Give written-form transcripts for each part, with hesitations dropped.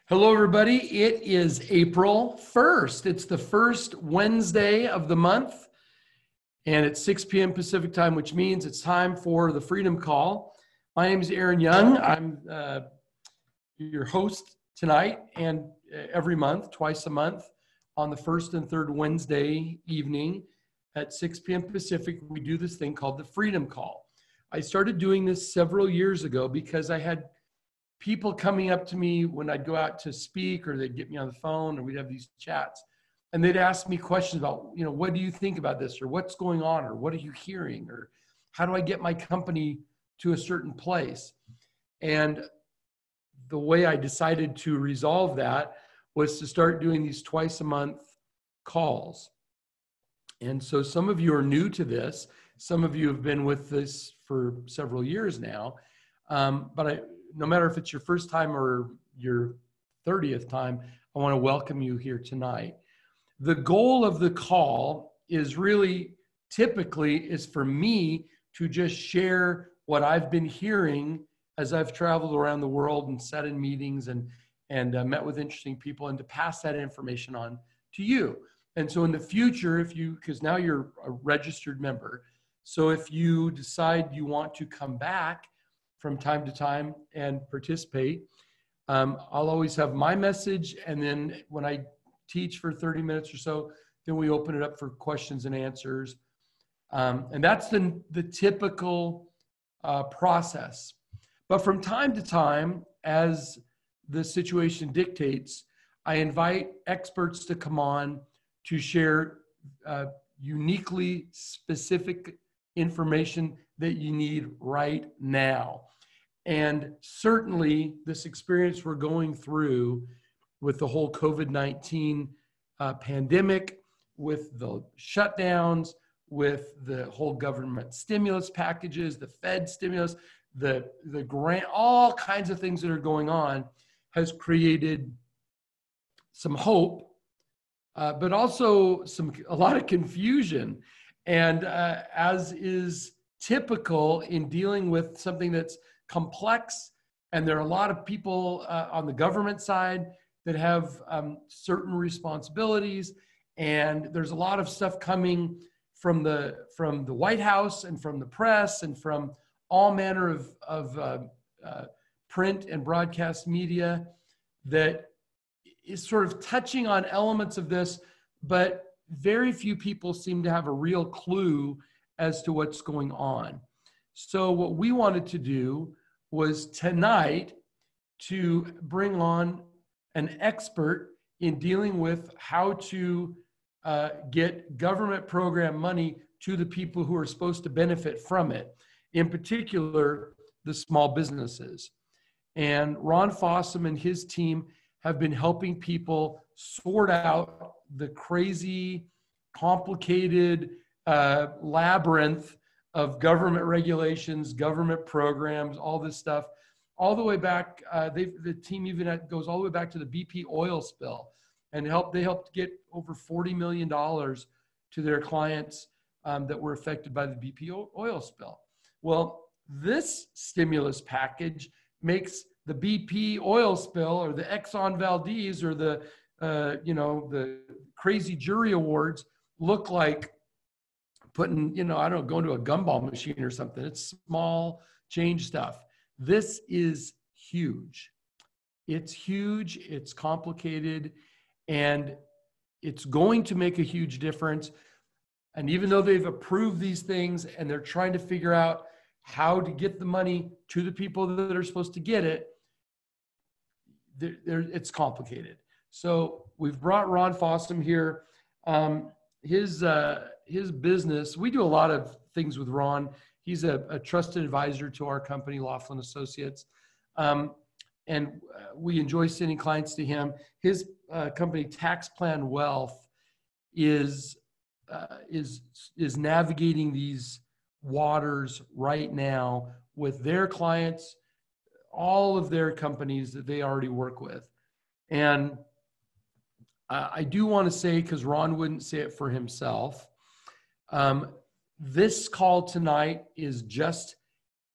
Hello, everybody. It is April 1st. It's the first Wednesday of the month, and it's 6 p.m. Pacific time, which means it's time for the Freedom Call. My name is Aaron Young. I'm your host tonight and every month, twice a month, on the first and third Wednesday evening at 6 p.m. Pacific. We do this thing called the Freedom Call. I started doing this several years ago because I had people coming up to me when I'd go out to speak, or they'd get me on the phone, or we'd have these chats, and they'd ask me questions about, what do you think about this, or what's going on, or what are you hearing, or how do I get my company to a certain place? And the way I decided to resolve that was to start doing these twice a month calls. And so some of you are new to this. Some of you have been with this for several years now. No matter if it's your first time or your 30th time, I want to welcome you here tonight. The goal of the call is really typically is for me to just share what I've been hearing as I've traveled around the world and sat in meetings and met with interesting people, and to pass that information on to you. And so in the future, because now you're a registered member, so if you decide you want to come back from time to time and participate, I'll always have my message, and then when I teach for 30 minutes or so, then we open it up for questions and answers. And that's the typical process. But from time to time, as the situation dictates, I invite experts to come on to share uniquely specific information that you need right now. And certainly this experience we're going through with the whole COVID-19 pandemic, with the shutdowns, with the whole government stimulus packages, the Fed stimulus, the grant, all kinds of things that are going on, has created some hope, but also a lot of confusion. And as is typical in dealing with something that's complex, and there are a lot of people on the government side that have certain responsibilities, and there's a lot of stuff coming from the White House and from the press and from all manner of print and broadcast media that is sort of touching on elements of this, but very few people seem to have a real clue as to what's going on. So what we wanted to do was tonight to bring on an expert in dealing with how to get government program money to the people who are supposed to benefit from it, in particular, the small businesses. And Ron Fossum and his team have been helping people sort out the crazy, complicated labyrinth of government regulations, government programs, all this stuff, all the way back. The team even goes all the way back to the BP oil spill, and they helped get over $40 million to their clients that were affected by the BP oil spill. Well, this stimulus package makes the BP oil spill, or the Exxon Valdez, or the crazy jury awards look like putting, going to a gumball machine or something. It's small change stuff. This is huge. It's huge, it's complicated, and it's going to make a huge difference. And even though they've approved these things and they're trying to figure out how to get the money to the people that are supposed to get it, it's complicated. So we've brought Ron Fossum here. His business, we do a lot of things with Ron. He's a trusted advisor to our company, Laughlin Associates. And we enjoy sending clients to him. His company, Tax Plan Wealth, is navigating these waters right now with their clients, all of their companies that they already work with. And I do want to say, because Ron wouldn't say it for himself, this call tonight is just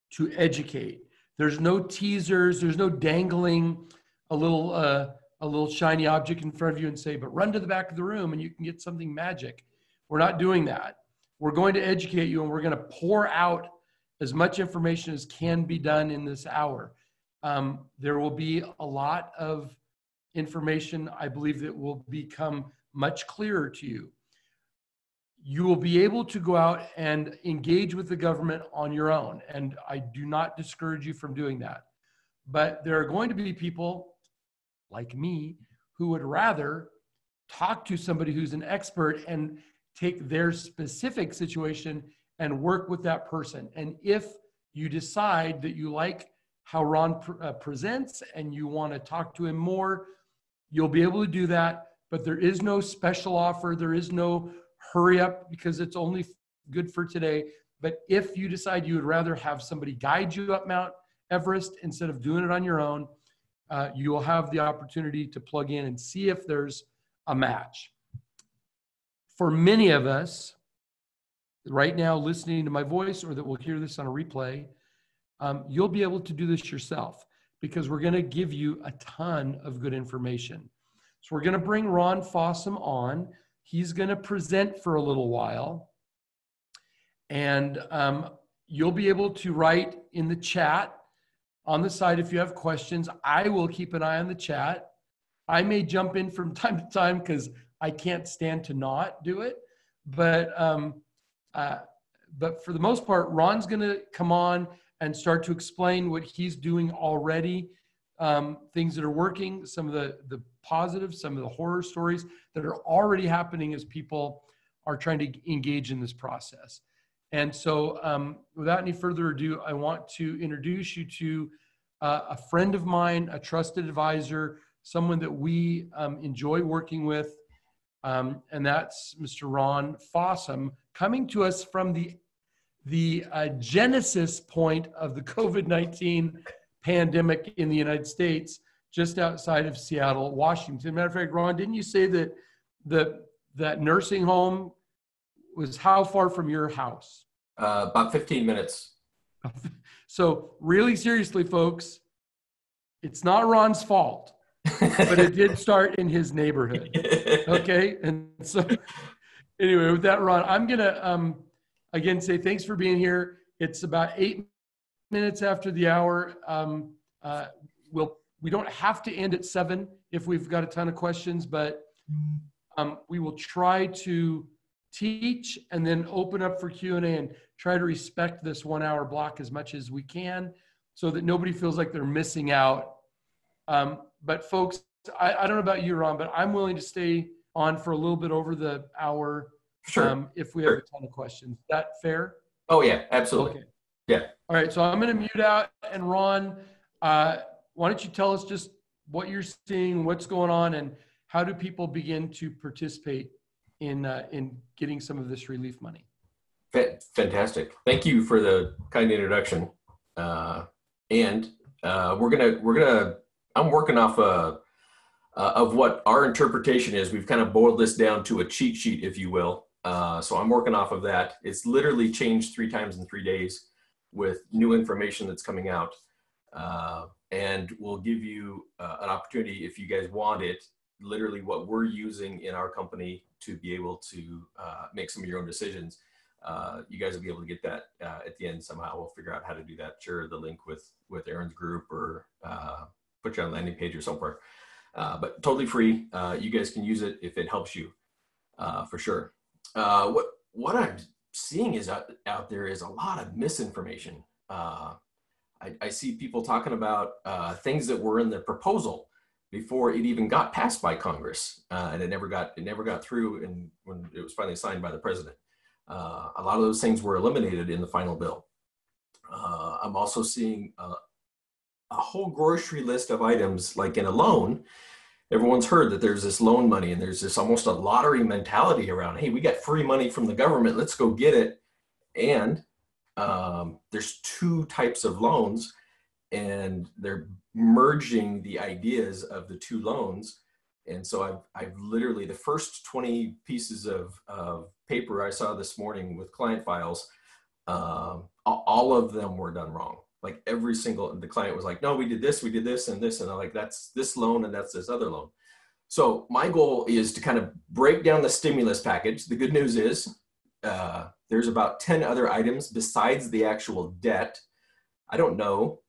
to educate. There's no teasers, there's no dangling a little shiny object in front of you and say, but run to the back of the room and you can get something magic. We're not doing that. We're going to educate you, and we're going to pour out as much information as can be done in this hour. There will be a lot of information, I believe, that will become much clearer to you. You will be able to go out and engage with the government on your own, and I do not discourage you from doing that. But there are going to be people like me who would rather talk to somebody who's an expert and take their specific situation and work with that person. And if you decide that you like how Ron presents and you want to talk to him more, you'll be able to do that. But there is no special offer. There is no hurry up because it's only good for today. But if you decide you would rather have somebody guide you up Mount Everest instead of doing it on your own, you will have the opportunity to plug in and see if there's a match. For many of us right now listening to my voice, or that will hear this on a replay, you'll be able to do this yourself because we're going to give you a ton of good information. So we're going to bring Ron Fossum on. He's going to present for a little while, and you'll be able to write in the chat on the side if you have questions. I will keep an eye on the chat. I may jump in from time to time because I can't stand to not do it. But for the most part, Ron's going to come on and start to explain what he's doing already, things that are working, some of the positives, some of the horror stories that are already happening as people are trying to engage in this process. And so without any further ado, I want to introduce you to a friend of mine, a trusted advisor, someone that we enjoy working with, and that's Mr. Ron Fossum, coming to us from the genesis point of the COVID-19 pandemic in the United States, just outside of Seattle, Washington. Matter of fact, Ron, didn't you say that that nursing home was how far from your house? About 15 minutes. So really seriously, folks, it's not Ron's fault, but it did start in his neighborhood. Okay. And so anyway, with that, Ron, I'm going to, again, say thanks for being here. It's about 8 minutes after the hour. We don't have to end at 7 if we've got a ton of questions, but we will try to teach and then open up for Q&A and try to respect this 1 hour block as much as we can so that nobody feels like they're missing out. But folks, I don't know about you, Ron, but I'm willing to stay on for a little bit over the hour. Sure. If we have a ton of questions. Is that fair? Oh yeah, absolutely. Okay. Yeah. All right, so I'm going to mute out, and Ron, why don't you tell us just what you're seeing, what's going on, and how do people begin to participate in getting some of this relief money? Fantastic. Thank you for the kind introduction. I'm working off of what our interpretation is. We've kind of boiled this down to a cheat sheet, if you will. So I'm working off of that. It's literally changed 3 times in 3 days with new information that's coming out. And we'll give you an opportunity, if you guys want it, literally what we're using in our company to be able to make some of your own decisions. You guys will be able to get that at the end somehow. We'll figure out how to do that. Share the link with Aaron's group, or put you on a landing page or somewhere. But totally free. You guys can use it if it helps you, for sure. What I'm seeing is out there is a lot of misinformation. I see people talking about things that were in the proposal before it even got passed by Congress, and it never got through. And when it was finally signed by the president, a lot of those things were eliminated in the final bill. I'm also seeing a whole grocery list of items, like in a loan. Everyone's heard that there's this loan money, and there's this almost a lottery mentality around, hey, we got free money from the government, let's go get it. And there's 2 types of loans, and they're merging the ideas of the 2 loans. And so I've literally, the first 20 pieces of paper I saw this morning with client files, all of them were done wrong. Like the client was like, no, we did this, and this. And I'm like, that's this loan and that's this other loan. So my goal is to kind of break down the stimulus package. The good news is there's about 10 other items besides the actual debt. I don't know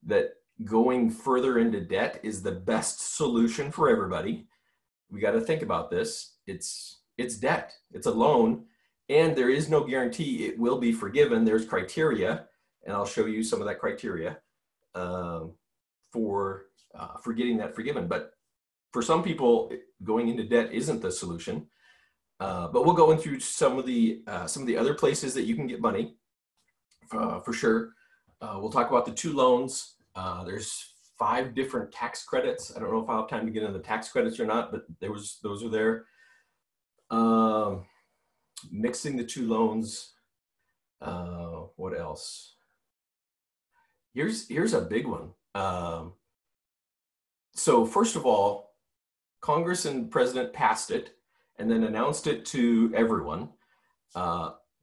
that going further into debt is the best solution for everybody. We got to think about this. It's debt. It's a loan, and there is no guarantee it will be forgiven. There's criteria, and I'll show you some of that criteria for getting that forgiven. But for some people, going into debt isn't the solution. But we'll go in through some of the other places that you can get money for sure. We'll talk about the 2 loans. There's 5 different tax credits. I don't know if I'll have time to get into the tax credits or not, but those are there. Mixing the 2 loans. What else? Here's a big one. So first of all, Congress and President passed it and then announced it to everyone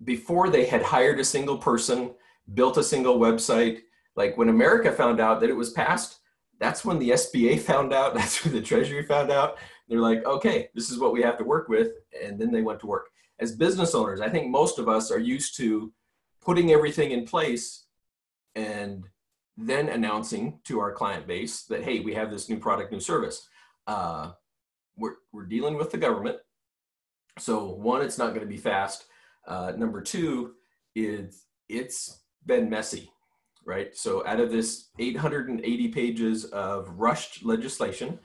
before they had hired a single person, built a single website. Like when America found out that it was passed, that's when the SBA found out, that's when the Treasury found out. They're like, okay, this is what we have to work with. And then they went to work. As business owners, I think most of us are used to putting everything in place and then announcing to our client base that, hey, we have this new product, new service. We're dealing with the government. So 1, it's not going to be fast. Number 2, it's been messy, right? So out of this 880 pages of rushed legislation,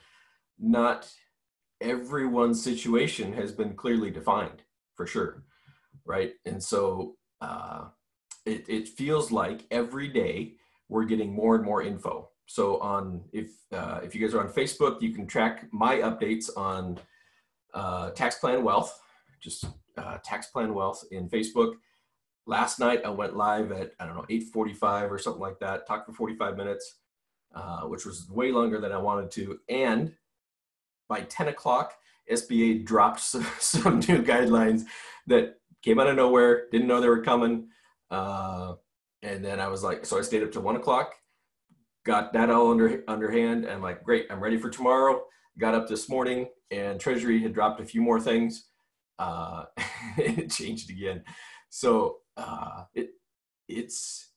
not everyone's situation has been clearly defined, for sure, right? And so it feels like every day we're getting more and more info. So if you guys are on Facebook, you can track my updates on Tax Plan Wealth, just Tax Plan Wealth in Facebook. Last night I went live at, I don't know, 8:45 or something like that, talked for 45 minutes, which was way longer than I wanted to. And by 10 o'clock, SBA dropped some new guidelines that came out of nowhere, didn't know they were coming. And then I was like, so I stayed up to 1 o'clock, got that all underhand, and I'm like, great, I'm ready for tomorrow. Got up this morning and Treasury had dropped a few more things. It changed again. So it's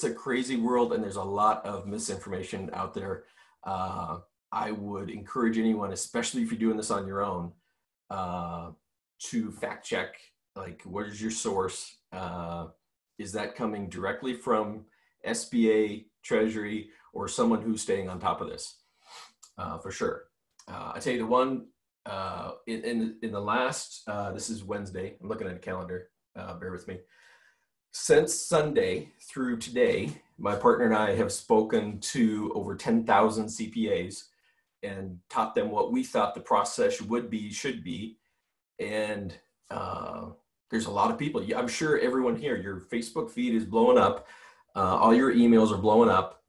a crazy world, and there's a lot of misinformation out there. I would encourage anyone, especially if you're doing this on your own, to fact check, like, what is your source? Is that coming directly from SBA, Treasury, or someone who's staying on top of this? For sure. I tell you the one in the last, this is Wednesday, I'm looking at a calendar, bear with me. Since Sunday through today, my partner and I have spoken to over 10,000 CPAs and taught them what we thought the process should be. And there's a lot of people. I'm sure everyone here, your Facebook feed is blowing up. All your emails are blowing up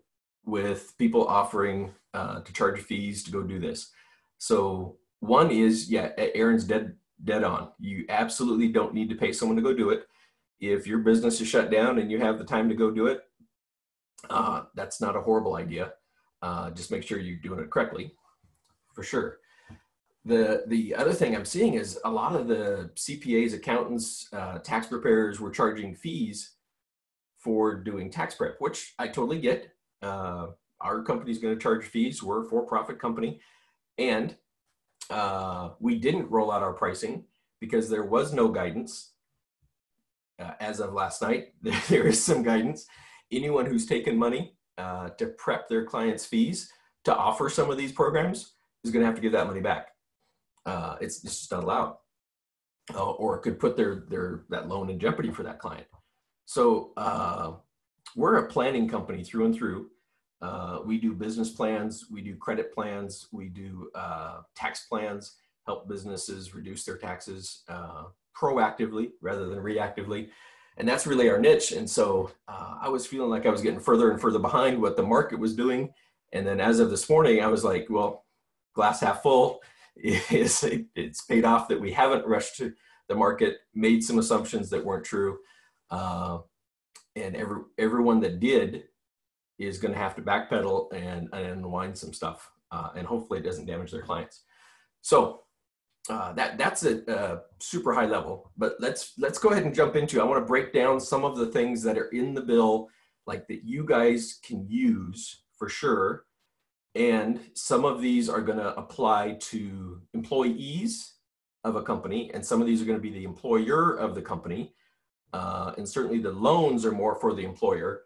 with people offering to charge fees to go do this. So one is, yeah, Aaron's dead on. You absolutely don't need to pay someone to go do it. If your business is shut down and you have the time to go do it, that's not a horrible idea. Just make sure you're doing it correctly, for sure. The other thing I'm seeing is a lot of the CPAs, accountants, tax preparers were charging fees for doing tax prep, which I totally get. Our company's going to charge fees. We're a for-profit company. And we didn't roll out our pricing because there was no guidance. As of last night, there is some guidance. Anyone who's taken money to prep their clients' fees to offer some of these programs is going to have to give that money back. It's just not allowed, or it could put that loan in jeopardy for that client. So we're a planning company through and through. We do business plans, we do credit plans, we do tax plans, help businesses reduce their taxes proactively rather than reactively. And that's really our niche. And so I was feeling like I was getting further and further behind what the market was doing. And then as of this morning, I was like, well, glass half full. It's paid off that we haven't rushed to the market, made some assumptions that weren't true. and everyone that did is going to have to backpedal and unwind some stuff, and hopefully it doesn't damage their clients. So that's a super high level, but let's go ahead and jump into. I want to break down some of the things that are in the bill, like that you guys can use for sure. And some of these are going to apply to employees of a company, and some of these are going to be the employer of the company. And certainly the loans are more for the employer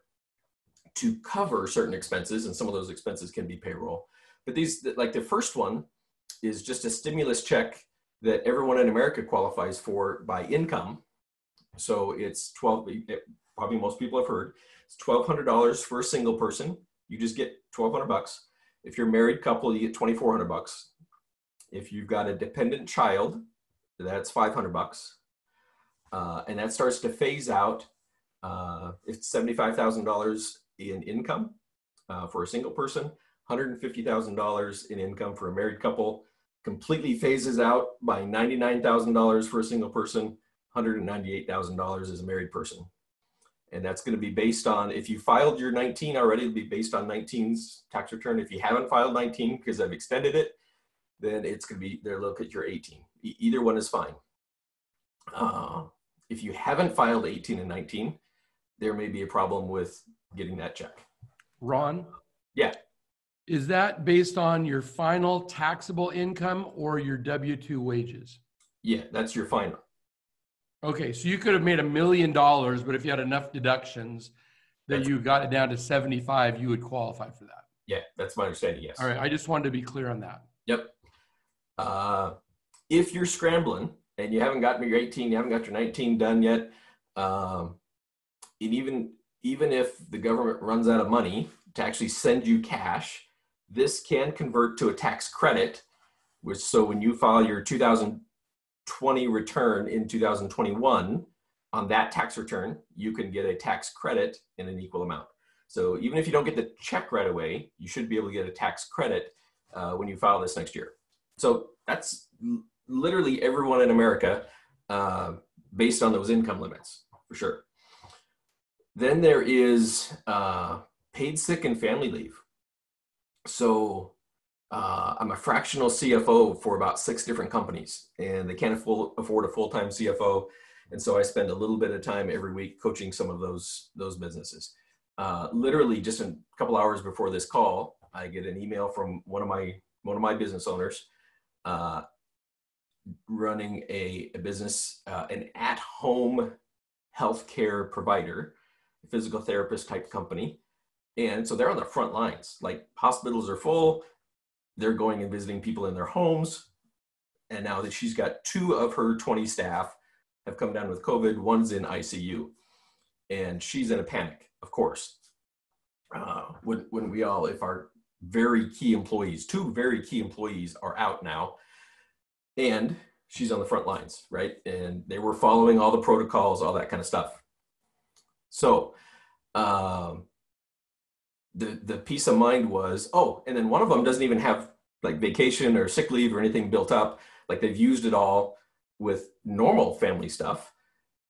to cover certain expenses, and some of those expenses can be payroll. But these, like the first one, is just a stimulus check that everyone in America qualifies for by income. So it's probably most people have heard, it's $1,200 for a single person. You just get $1,200. If you're a married couple, you get $2,400. If you've got a dependent child, that's $500. And that starts to phase out. It's $75,000 in income for a single person, $150,000 in income for a married couple. Completely phases out by $99,000 for a single person, $198,000 as a married person. And that's going to be based on, if you filed your 19 already, it'll be based on 19's tax return. If you haven't filed 19 because I've extended it, then it's going to be, they'll look at your 18. Either one is fine. If you haven't filed 18 and 19, there may be a problem with getting that check. Ron? Yeah. Is that based on your final taxable income or your W-2 wages? Yeah, that's your final. Okay, so you could have made $1 million, but if you had enough deductions that you got it down to 75, you would qualify for that. Yeah, that's my understanding, yes. All right, I just wanted to be clear on that. Yep. If you're scrambling and you haven't gotten your 18, you haven't got your 19 done yet, and even if the government runs out of money to actually send you cash, this can convert to a tax credit, which, so when you file your 2020 return in 2021, on that tax return, you can get a tax credit in an equal amount. So even if you don't get the check right away, you should be able to get a tax credit when you file this next year. So that's literally everyone in America based on those income limits, for sure. Then there is paid sick and family leave. So I'm a fractional CFO for about 6 different companies, and they can't afford a full-time CFO. And so I spend a little bit of time every week coaching some of those businesses. Literally just a couple hours before this call, I get an email from one of my business owners running a business, an at-home healthcare provider, a physical therapist type company. And so they're on the front lines, like hospitals are full. They're going and visiting people in their homes. And now that she's got 2 of her 20 staff have come down with COVID, one's in ICU, and she's in a panic, of course. When we all, if our very key employees, 2 very key employees are out now, and she's on the front lines, right? And they were following all the protocols, all that kind of stuff. So the peace of mind was, oh, and then one of them doesn't even have like vacation or sick leave or anything built up. Like they've used it all with normal family stuff.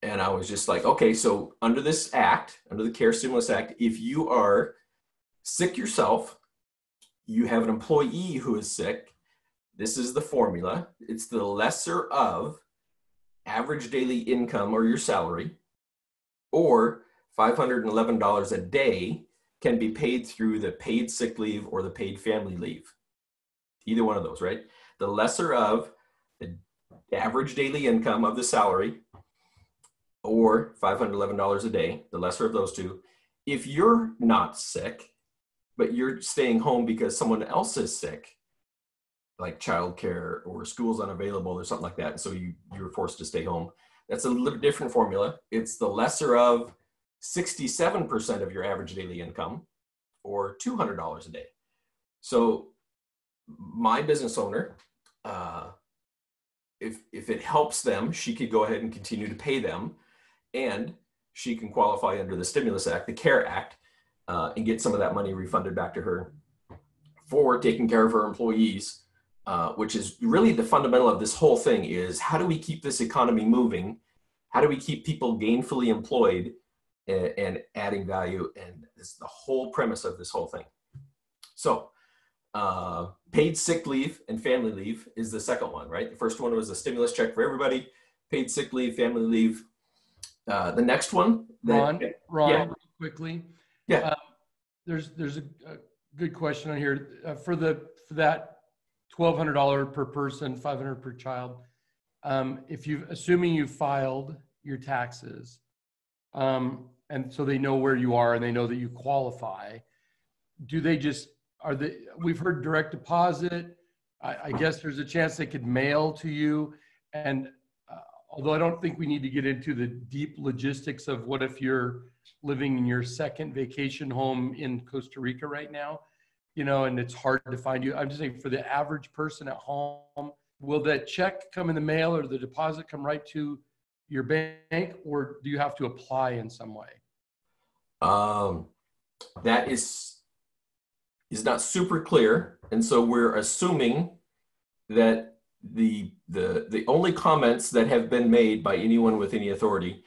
And I was just like, okay, so under this act, under the CARE Stimulus Act, if you are sick yourself, you have an employee who is sick, this is the formula. It's the lesser of average daily income or your salary, or $511 a day can be paid through the paid sick leave or the paid family leave. Either one of those, right? The lesser of the average daily income of the salary or $511 a day, the lesser of those two. If you're not sick, but you're staying home because someone else is sick, like childcare or school's unavailable or something like that, and so you're forced to stay home, that's a little different formula. It's the lesser of 67% of your average daily income, or $200 a day. So my business owner, if it helps them, she could go ahead and continue to pay them, and she can qualify under the Stimulus Act, the CARE Act, and get some of that money refunded back to her for taking care of her employees, which is really the fundamental of this whole thing is, how do we keep this economy moving? How do we keep people gainfully employed and adding value. And it's the whole premise of this whole thing. So paid sick leave and family leave is the second one, right? The first one was a stimulus check for everybody, paid sick leave, family leave. The next one, Ron, yeah. Real quickly. Yeah. There's a good question on here for that $1,200 per person, $500 per child. If assuming you filed your taxes, and so they know where you are and they know that you qualify, we've heard direct deposit. I guess there's a chance they could mail to you. And although I don't think we need to get into the deep logistics of what if you're living in your second vacation home in Costa Rica right now, and it's hard to find you. I'm just saying for the average person at home, will that check come in the mail or the deposit come right to your bank, or do you have to apply in some way? That is not super clear. And so we're assuming that the only comments that have been made by anyone with any authority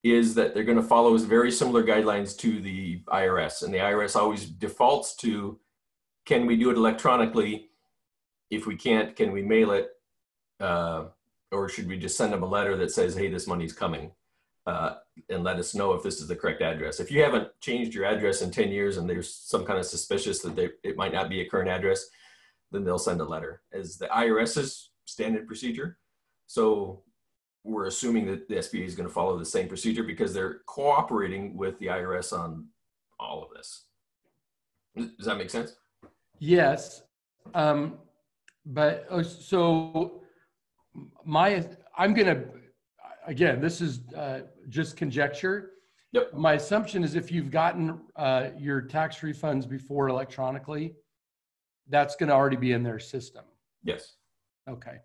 is that they're going to follow very similar guidelines to the IRS. And the IRS always defaults to, can we do it electronically? If we can't, can we mail it? Or should we just send them a letter that says, hey, this money's coming, and let us know if this is the correct address. If you haven't changed your address in 10 years and there's some kind of suspicious that it might not be a current address, then they'll send a letter as the IRS's standard procedure. So we're assuming that the SBA is going to follow the same procedure because they're cooperating with the IRS on all of this. Does that make sense? Yes. But so I'm going to, again, this is just conjecture. Yep. My assumption is if you've gotten your tax refunds before electronically, that's going to already be in their system. Yes. Okay.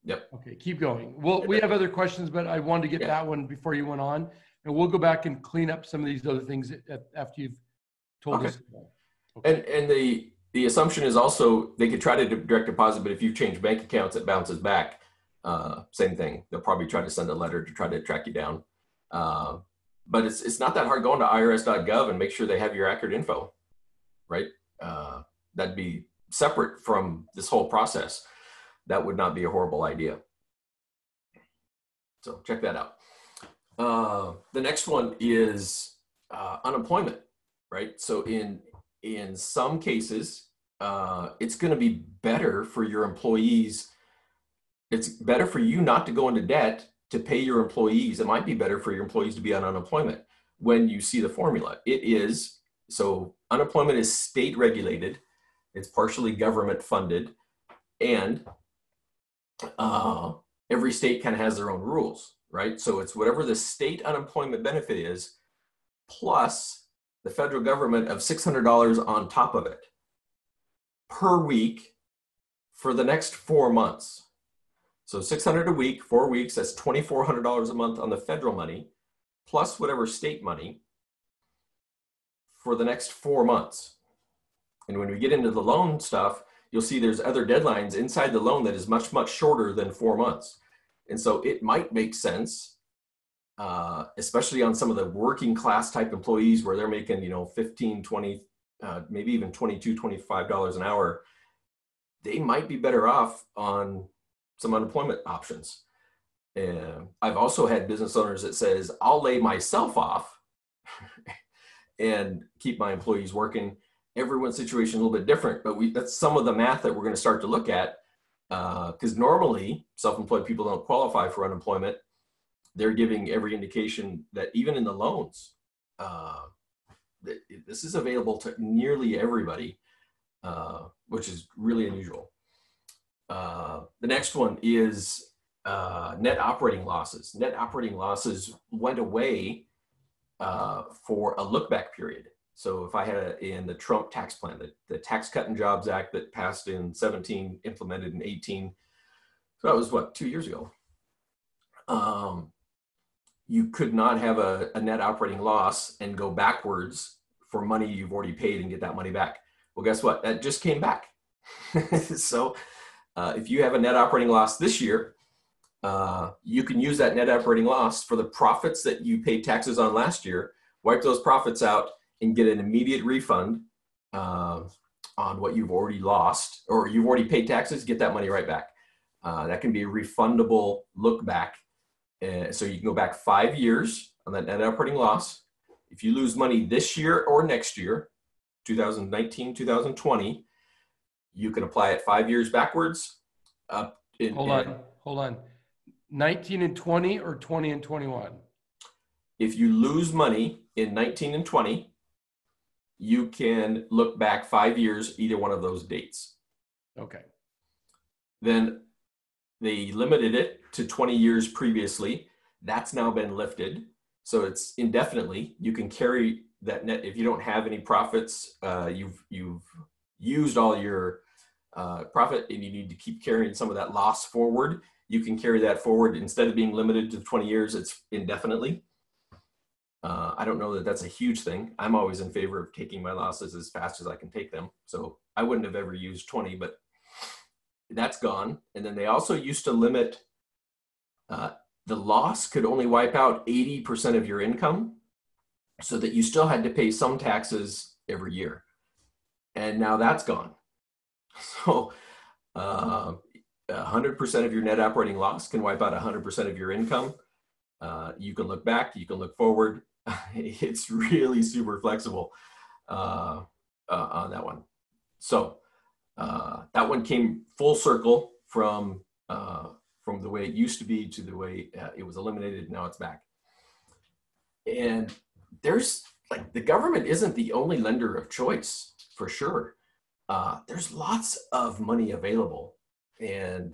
Yep. Okay, keep going. Well, we have other questions, but I wanted to get that one before you went on. And we'll go back and clean up some of these other things after you've told us. Okay. And the assumption is also they could try to direct deposit, but if you've changed bank accounts, it bounces back. Same thing. They'll probably try to send a letter to try to track you down. But it's not that hard going to irs.gov and make sure they have your accurate info, right? That'd be separate from this whole process. That would not be a horrible idea. So check that out. The next one is unemployment, right? So in some cases, it's going to be better for your employees. It's better for you not to go into debt to pay your employees. It might be better for your employees to be on unemployment when you see the formula. It is, so unemployment is state regulated. It's partially government funded, and every state kind of has their own rules, right? So it's whatever the state unemployment benefit is, plus the federal government of $600 on top of it per week for the next 4 months. So $600 a week, 4 weeks, that's $2,400 a month on the federal money, plus whatever state money for the next 4 months. And when we get into the loan stuff, you'll see there's other deadlines inside the loan that is much, much shorter than 4 months. And so it might make sense, especially on some of the working class type employees where they're making, $15, $20, maybe even $22, $25 an hour. They might be better off on some unemployment options. And I've also had business owners that says, I'll lay myself off and keep my employees working. Everyone's situation a little bit different, but that's some of the math that we're going to start to look at, because normally self-employed people don't qualify for unemployment. They're giving every indication that even in the loans, this is available to nearly everybody, which is really unusual. The next one is net operating losses. Net operating losses went away for a look-back period. So if I had in the Trump tax plan, the Tax Cut and Jobs Act that passed in 17, implemented in 18, so that was what, 2 years ago. You could not have a net operating loss and go backwards for money you've already paid and get that money back. Well, guess what? That just came back. So if you have a net operating loss this year, you can use that net operating loss for the profits that you paid taxes on last year, wipe those profits out and get an immediate refund on what you've already lost, or you've already paid taxes, get that money right back. That can be a refundable look back. So you can go back 5 years on that net operating loss. If you lose money this year or next year, 2019, 2020, you can apply it 5 years backwards. Hold on. 19 and 20 or 20 and 21? If you lose money in 19 and 20, you can look back 5 years, either one of those dates. Okay. Then they limited it to 20 years previously. That's now been lifted. So it's indefinitely. You can carry that net. If you don't have any profits, you've used all your profit and you need to keep carrying some of that loss forward, you can carry that forward. Instead of being limited to 20 years, it's indefinitely. I don't know that that's a huge thing. I'm always in favor of taking my losses as fast as I can take them. So I wouldn't have ever used 20, but that's gone. And then they also used to limit the loss could only wipe out 80% of your income, so that you still had to pay some taxes every year. And now that's gone. So 100% of your net operating loss can wipe out 100% of your income. You can look back, you can look forward. It's really super flexible on that one. So that one came full circle from the way it used to be to the way it was eliminated. Now it's back. And there's like, the government isn't the only lender of choice, for sure. There's lots of money available, and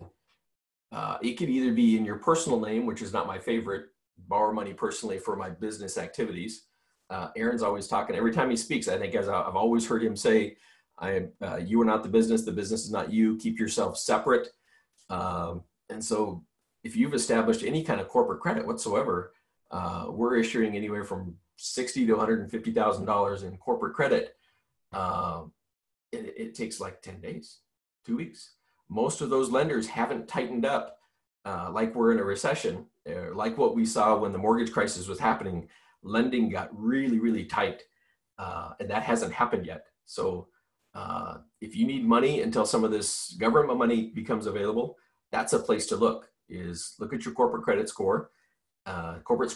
it could either be in your personal name, which is not my favorite, borrow money personally for my business activities. Aaron's always talking, every time he speaks, I think, as I've always heard him say, you are not the business is not you, keep yourself separate. And so if you've established any kind of corporate credit whatsoever, we're issuing anywhere from $60,000 to $150,000 in corporate credit. It takes like 10 days, 2 weeks. Most of those lenders haven't tightened up like we're in a recession, like what we saw when the mortgage crisis was happening. Lending got really, really tight, and that hasn't happened yet. So if you need money until some of this government money becomes available, that's a place to look, is look at your corporate credit score. Corporate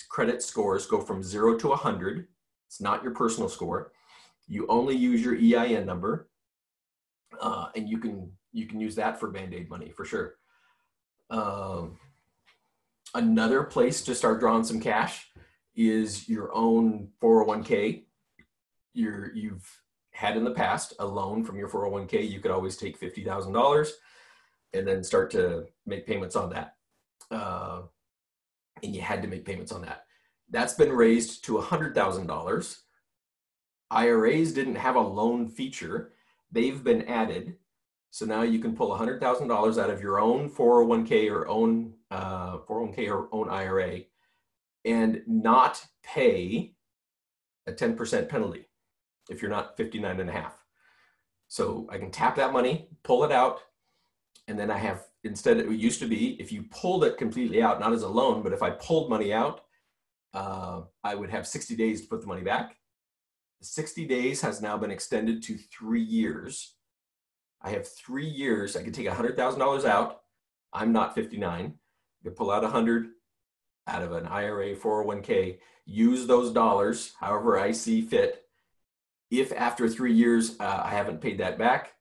credit scores go from 0 to 100. It's not your personal score. You only use your EIN number, and you can use that for Band-Aid money for sure. Another place to start drawing some cash is your own 401k. You've had in the past a loan from your 401k. You could always take $50,000 and then start to make payments on that. And you had to make payments on that. That's been raised to $100,000. IRAs didn't have a loan feature. They've been added. So now you can pull $100,000 out of your own 401k or own 401k or own IRA and not pay a 10% penalty if you're not 59 and a half. So I can tap that money, pull it out, and then I have, instead it used to be, if you pulled it completely out, not as a loan, but if I pulled money out, I would have 60 days to put the money back. 60 days has now been extended to 3 years. I have 3 years. I can take $100,000 out. I'm not 59. I can pull out 100 out of an IRA, 401k, use those dollars however I see fit. If after 3 years I haven't paid that back,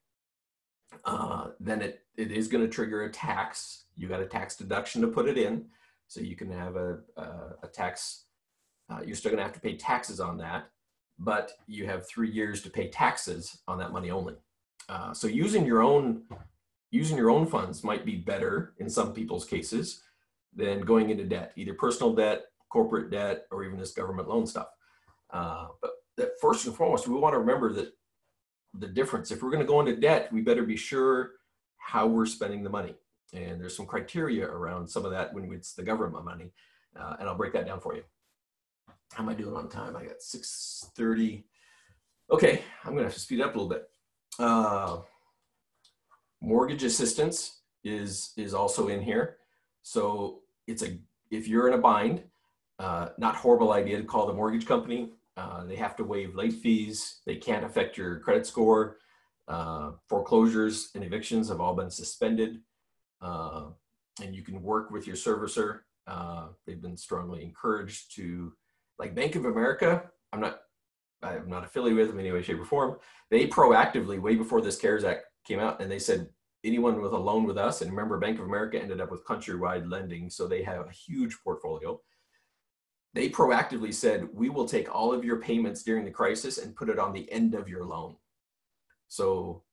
then it is going to trigger a tax. You got a tax deduction to put it in, so you can have a tax. You're still going to have to pay taxes on that, but you have 3 years to pay taxes on that money only. So using your own funds might be better in some people's cases than going into debt, either personal debt, corporate debt, or even this government loan stuff. But that first and foremost, we want to remember that the difference, if we're going to go into debt, we better be sure how we're spending the money. And there's some criteria around some of that when it's the government money. And I'll break that down for you. How am I doing on time? I got 6:30. Okay, I'm going to have to speed up a little bit. Mortgage assistance is also in here. So if you're in a bind, not horrible idea to call the mortgage company. They have to waive late fees. They can't affect your credit score. Foreclosures and evictions have all been suspended. And you can work with your servicer. They've been strongly encouraged to, like Bank of America, I'm not affiliated with them in any way, shape, or form. They proactively, way before this CARES Act came out, and they said, anyone with a loan with us, and remember, Bank of America ended up with countrywide lending, so they have a huge portfolio. They proactively said, we will take all of your payments during the crisis and put it on the end of your loan. So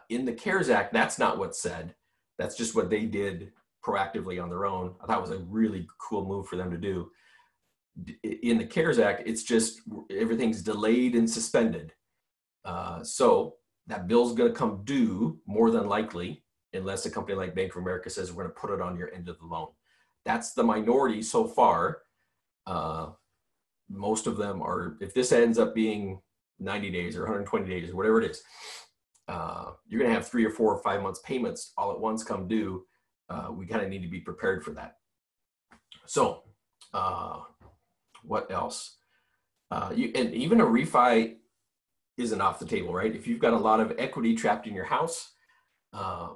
in the CARES Act, that's not what's said. That's just what they did proactively on their own. I thought it was a really cool move for them to do. In the CARES Act, it's just everything's delayed and suspended. So that bill's going to come due more than likely, unless a company like Bank of America says we're going to put it on your end of the loan. That's the minority so far. Most of them are, if this ends up being 90 days or 120 days or whatever it is, you're going to have 3 or 4 or 5 months payments all at once come due. We kind of need to be prepared for that. So what else? And even a refi isn't off the table, right? If you've got a lot of equity trapped in your house,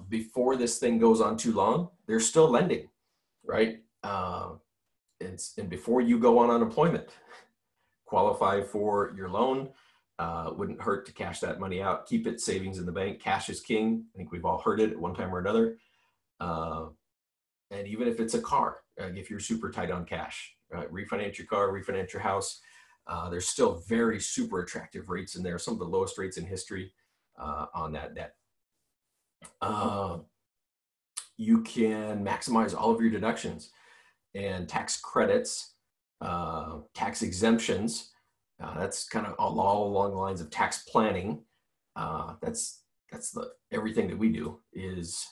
before this thing goes on too long, they're still lending, right? And before you go on unemployment, qualify for your loan. Wouldn't hurt to cash that money out, keep it savings in the bank. Cash is king. I think we've all heard it at one time or another. And even if it's a car, if you're super tight on cash, refinance your car, refinance your house. There's still very super attractive rates in there, some of the lowest rates in history on that debt. You can maximize all of your deductions and tax credits, tax exemptions. That's kind of all along the lines of tax planning. That's everything that we do is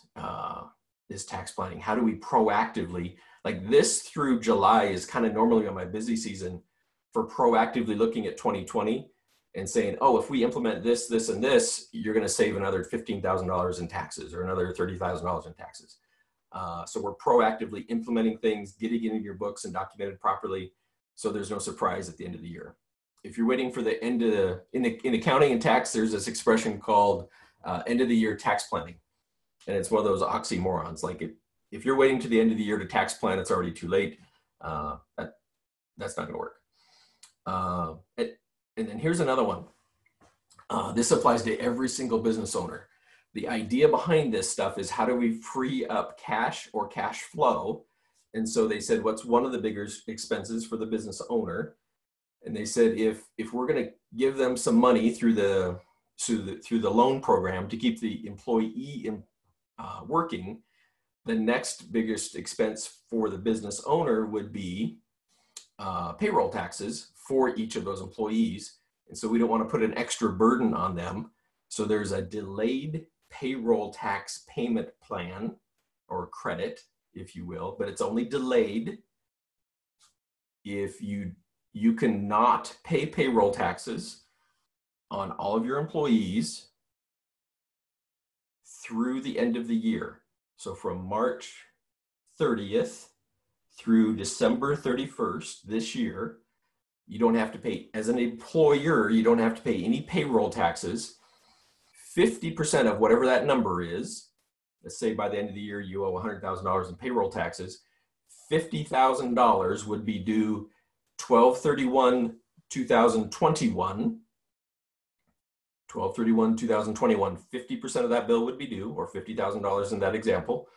tax planning. How do we proactively, like this through July is kind of normally on my busy season for proactively looking at 2020 and saying, oh, if we implement this, this, and this, you're going to save another $15,000 in taxes or another $30,000 in taxes. So we're proactively implementing things, getting it in your books and documented properly, so there's no surprise at the end of the year. If you're waiting for the end of in accounting and tax, there's this expression called end of the year tax planning, and it's one of those oxymorons. Like if you're waiting to the end of the year to tax plan, it's already too late. That's not going to work. And then here's another one. This applies to every single business owner. The idea behind this stuff is how do we free up cash or cash flow? And so they said, what's one of the bigger expenses for the business owner? And they said, if we're going to give them some money through the loan program to keep the employee working, the next biggest expense for the business owner would be payroll taxes for each of those employees. And so we don't want to put an extra burden on them. So there's a delayed payroll tax payment plan or credit, if you will, but it's only delayed if you cannot pay payroll taxes on all of your employees through the end of the year. So from March 30th through December 31st this year, you don't have to pay, as an employer, you don't have to pay any payroll taxes. 50% of whatever that number is, let's say by the end of the year you owe $100,000 in payroll taxes, $50,000 would be due 12/31/2021. 12/31/2021, 50% of that bill would be due, or $50,000 in that example.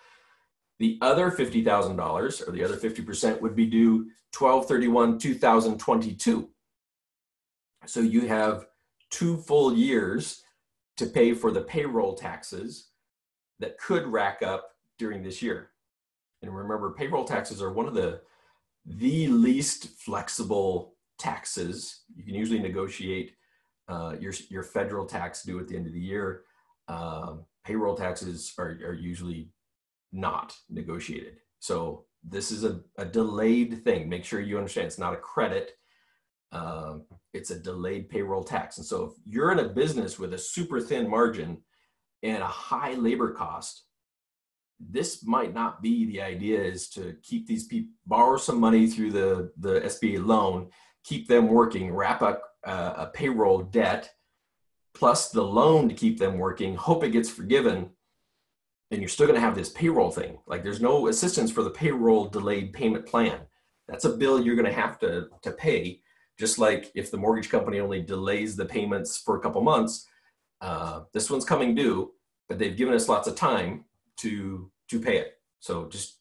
The other $50,000, or the other 50%, would be due 12/31/2022. So you have 2 full years to pay for the payroll taxes that could rack up during this year. And remember, payroll taxes are one of the least flexible taxes. You can usually negotiate your federal tax due at the end of the year. Payroll taxes are usually not negotiated. So this is a delayed thing. Make sure you understand it's not a credit. It's a delayed payroll tax. And so if you're in a business with a super thin margin and a high labor cost, this might not be the idea, is to keep these people, borrow some money through the SBA loan, keep them working, wrap up a payroll debt, plus the loan to keep them working, hope it gets forgiven, and you're still going to have this payroll thing. Like there's no assistance for the payroll delayed payment plan. That's a bill you're going to have to pay. Just like if the mortgage company only delays the payments for a couple months, this one's coming due, but they've given us lots of time to pay it. So just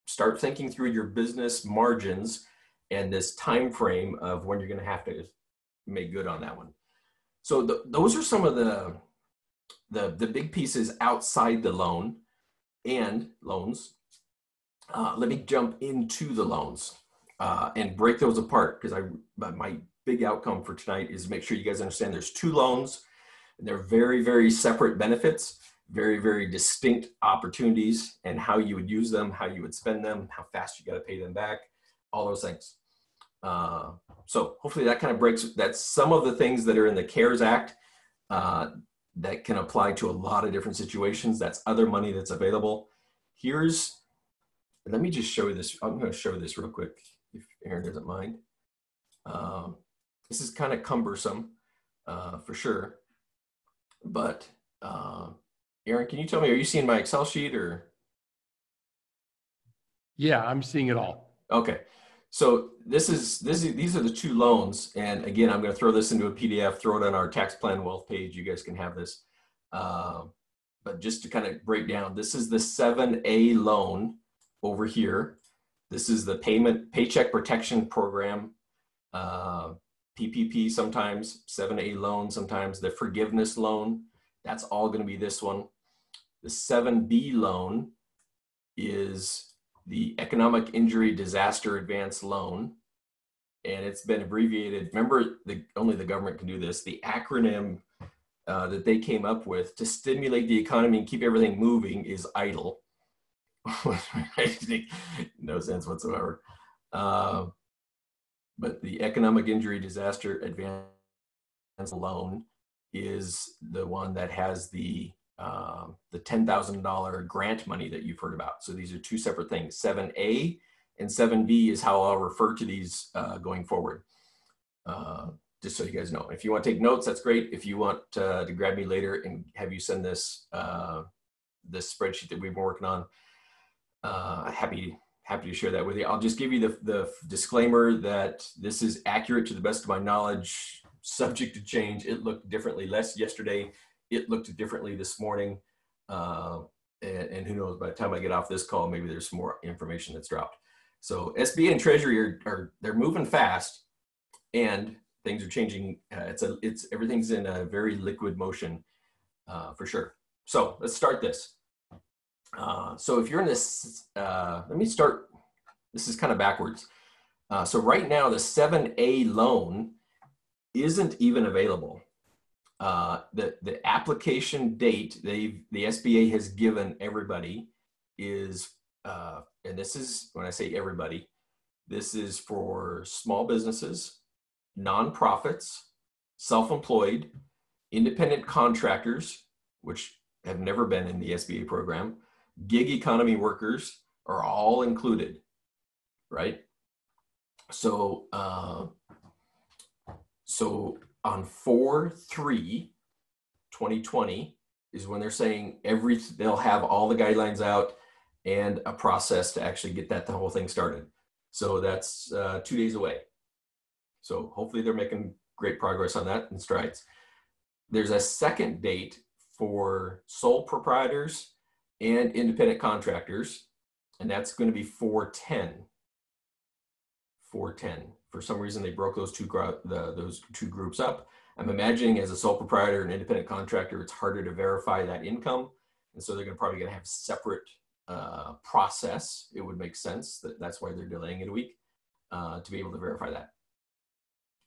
start thinking through your business margins and this time frame of when you're going to have to make good on that one. So those are some of the big pieces outside the loan and loans. Let me jump into the loans and break those apart, because my big outcome for tonight is make sure you guys understand there's two loans, and they're very, very separate benefits, very, very distinct opportunities, and how you would use them, how you would spend them, how fast you got to pay them back, all those things. So hopefully that kind of that's some of the things that are in the CARES Act that can apply to a lot of different situations. That's other money that's available. Let me just show you this. I'm going to show this real quick, if Aaron doesn't mind. This is kind of cumbersome for sure, but Aaron, can you tell me, are you seeing my Excel sheet or? Yeah, I'm seeing it all. Okay. So these are the two loans. And again, I'm going to throw this into a PDF, throw it on our tax plan wealth page. You guys can have this. But just to kind of break down, this is the 7A loan over here. This is the Paycheck Protection Program, PPP sometimes, 7A loan sometimes, the forgiveness loan. That's all going to be this one. The 7B loan is the Economic Injury Disaster Advance Loan, and it's been abbreviated. Remember, only the government can do this. The acronym that they came up with to stimulate the economy and keep everything moving is EIDL. No sense whatsoever. But the Economic Injury Disaster Advance Loan is the one that has the $10,000 grant money that you've heard about. So these are two separate things. 7A and 7B is how I'll refer to these going forward. Just so you guys know. If you want to take notes, that's great. If you want to grab me later and have you send this this spreadsheet that we've been working on, happy to share that with you. I'll just give you the disclaimer that this is accurate to the best of my knowledge, subject to change. It looked differently yesterday. It looked differently this morning. And who knows, by the time I get off this call, maybe there's some more information that's dropped. So SBA and Treasury they're moving fast, and things are changing. Everything's in a very liquid motion for sure. So let's start this. So if you're in this, let me start. This is kind of backwards. So right now, the 7A loan isn't even available. The application date the SBA has given everybody is, and this is, when I say everybody, this is for small businesses, nonprofits, self-employed, independent contractors, which have never been in the SBA program, gig economy workers are all included, right? So, on 4/3/2020 is when they're saying they'll have all the guidelines out and a process to actually get the whole thing started. So that's 2 days away. So hopefully they're making great progress on that and strides. There's a second date for sole proprietors and independent contractors, and that's going to be 4/10. 4/10. For some reason, they broke those two groups up. I'm imagining as a sole proprietor and independent contractor, it's harder to verify that income. And so they're probably going to have separate process. It would make sense that's why they're delaying it a week to be able to verify that.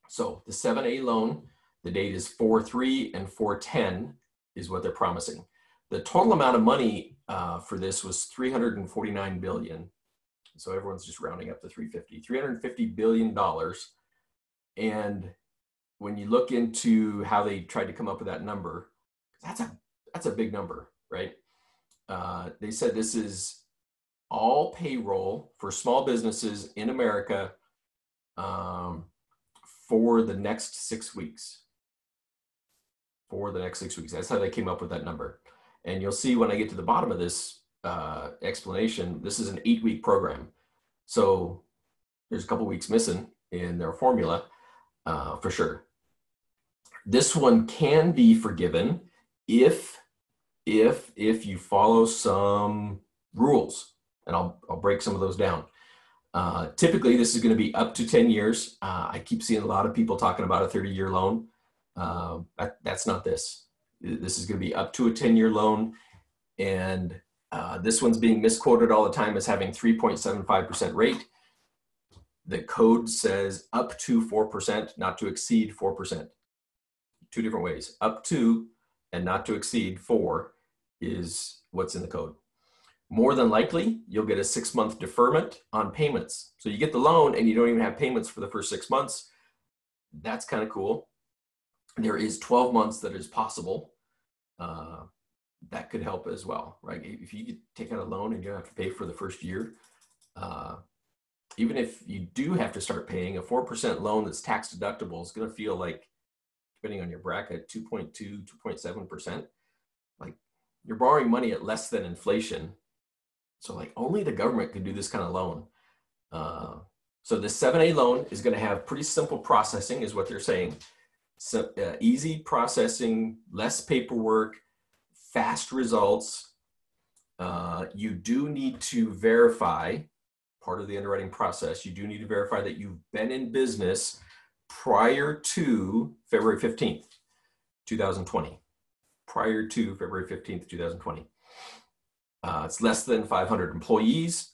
So the 7A loan, the date is 4/3 and 4/10 is what they're promising. The total amount of money for this was $349 billion. So everyone's just rounding up to $350 billion. And when you look into how they tried to come up with that number, that's a big number, right? They said this is all payroll for small businesses in America for the next 6 weeks. For the next 6 weeks. That's how they came up with that number. And you'll see when I get to the bottom of this explanation, this is an 8-week program. So there's a couple weeks missing in their formula for sure. This one can be forgiven if you follow some rules, and I'll break some of those down. Typically, this is going to be up to 10 years. I keep seeing a lot of people talking about a 30-year loan. That's not this. This is going to be up to a 10-year loan, and this one's being misquoted all the time as having 3.75% rate. The code says up to 4%, not to exceed 4%. Two different ways. Up to and not to exceed 4 is what's in the code. More than likely, you'll get a 6-month deferment on payments. So you get the loan and you don't even have payments for the first 6 months. That's kind of cool. There is 12 months that is possible. That could help as well, right? If you take out a loan and you don't have to pay for the first year, even if you do have to start paying, a 4% loan that's tax deductible is going to feel like, depending on your bracket, 2.2, 2.7%. Like, you're borrowing money at less than inflation. So like only the government could do this kind of loan. So this 7A loan is going to have pretty simple processing is what they're saying. So, easy processing, less paperwork, fast results. You do need to verify, part of the underwriting process, you do need to verify that you've been in business prior to February 15th, 2020. Prior to February 15th, 2020. It's less than 500 employees.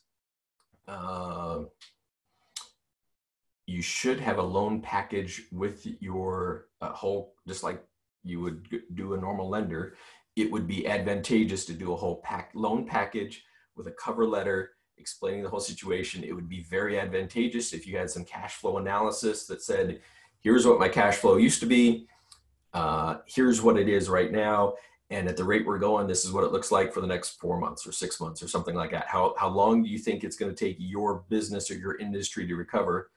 You should have a loan package with your whole, just like you would do a normal lender. It would be advantageous to do a whole loan package with a cover letter explaining the whole situation. It would be very advantageous if you had some cash flow analysis that said, here's what my cash flow used to be. Here's what it is right now. And at the rate we're going, this is what it looks like for the next 4 months or 6 months or something like that. How long do you think it's going to take your business or your industry to recover?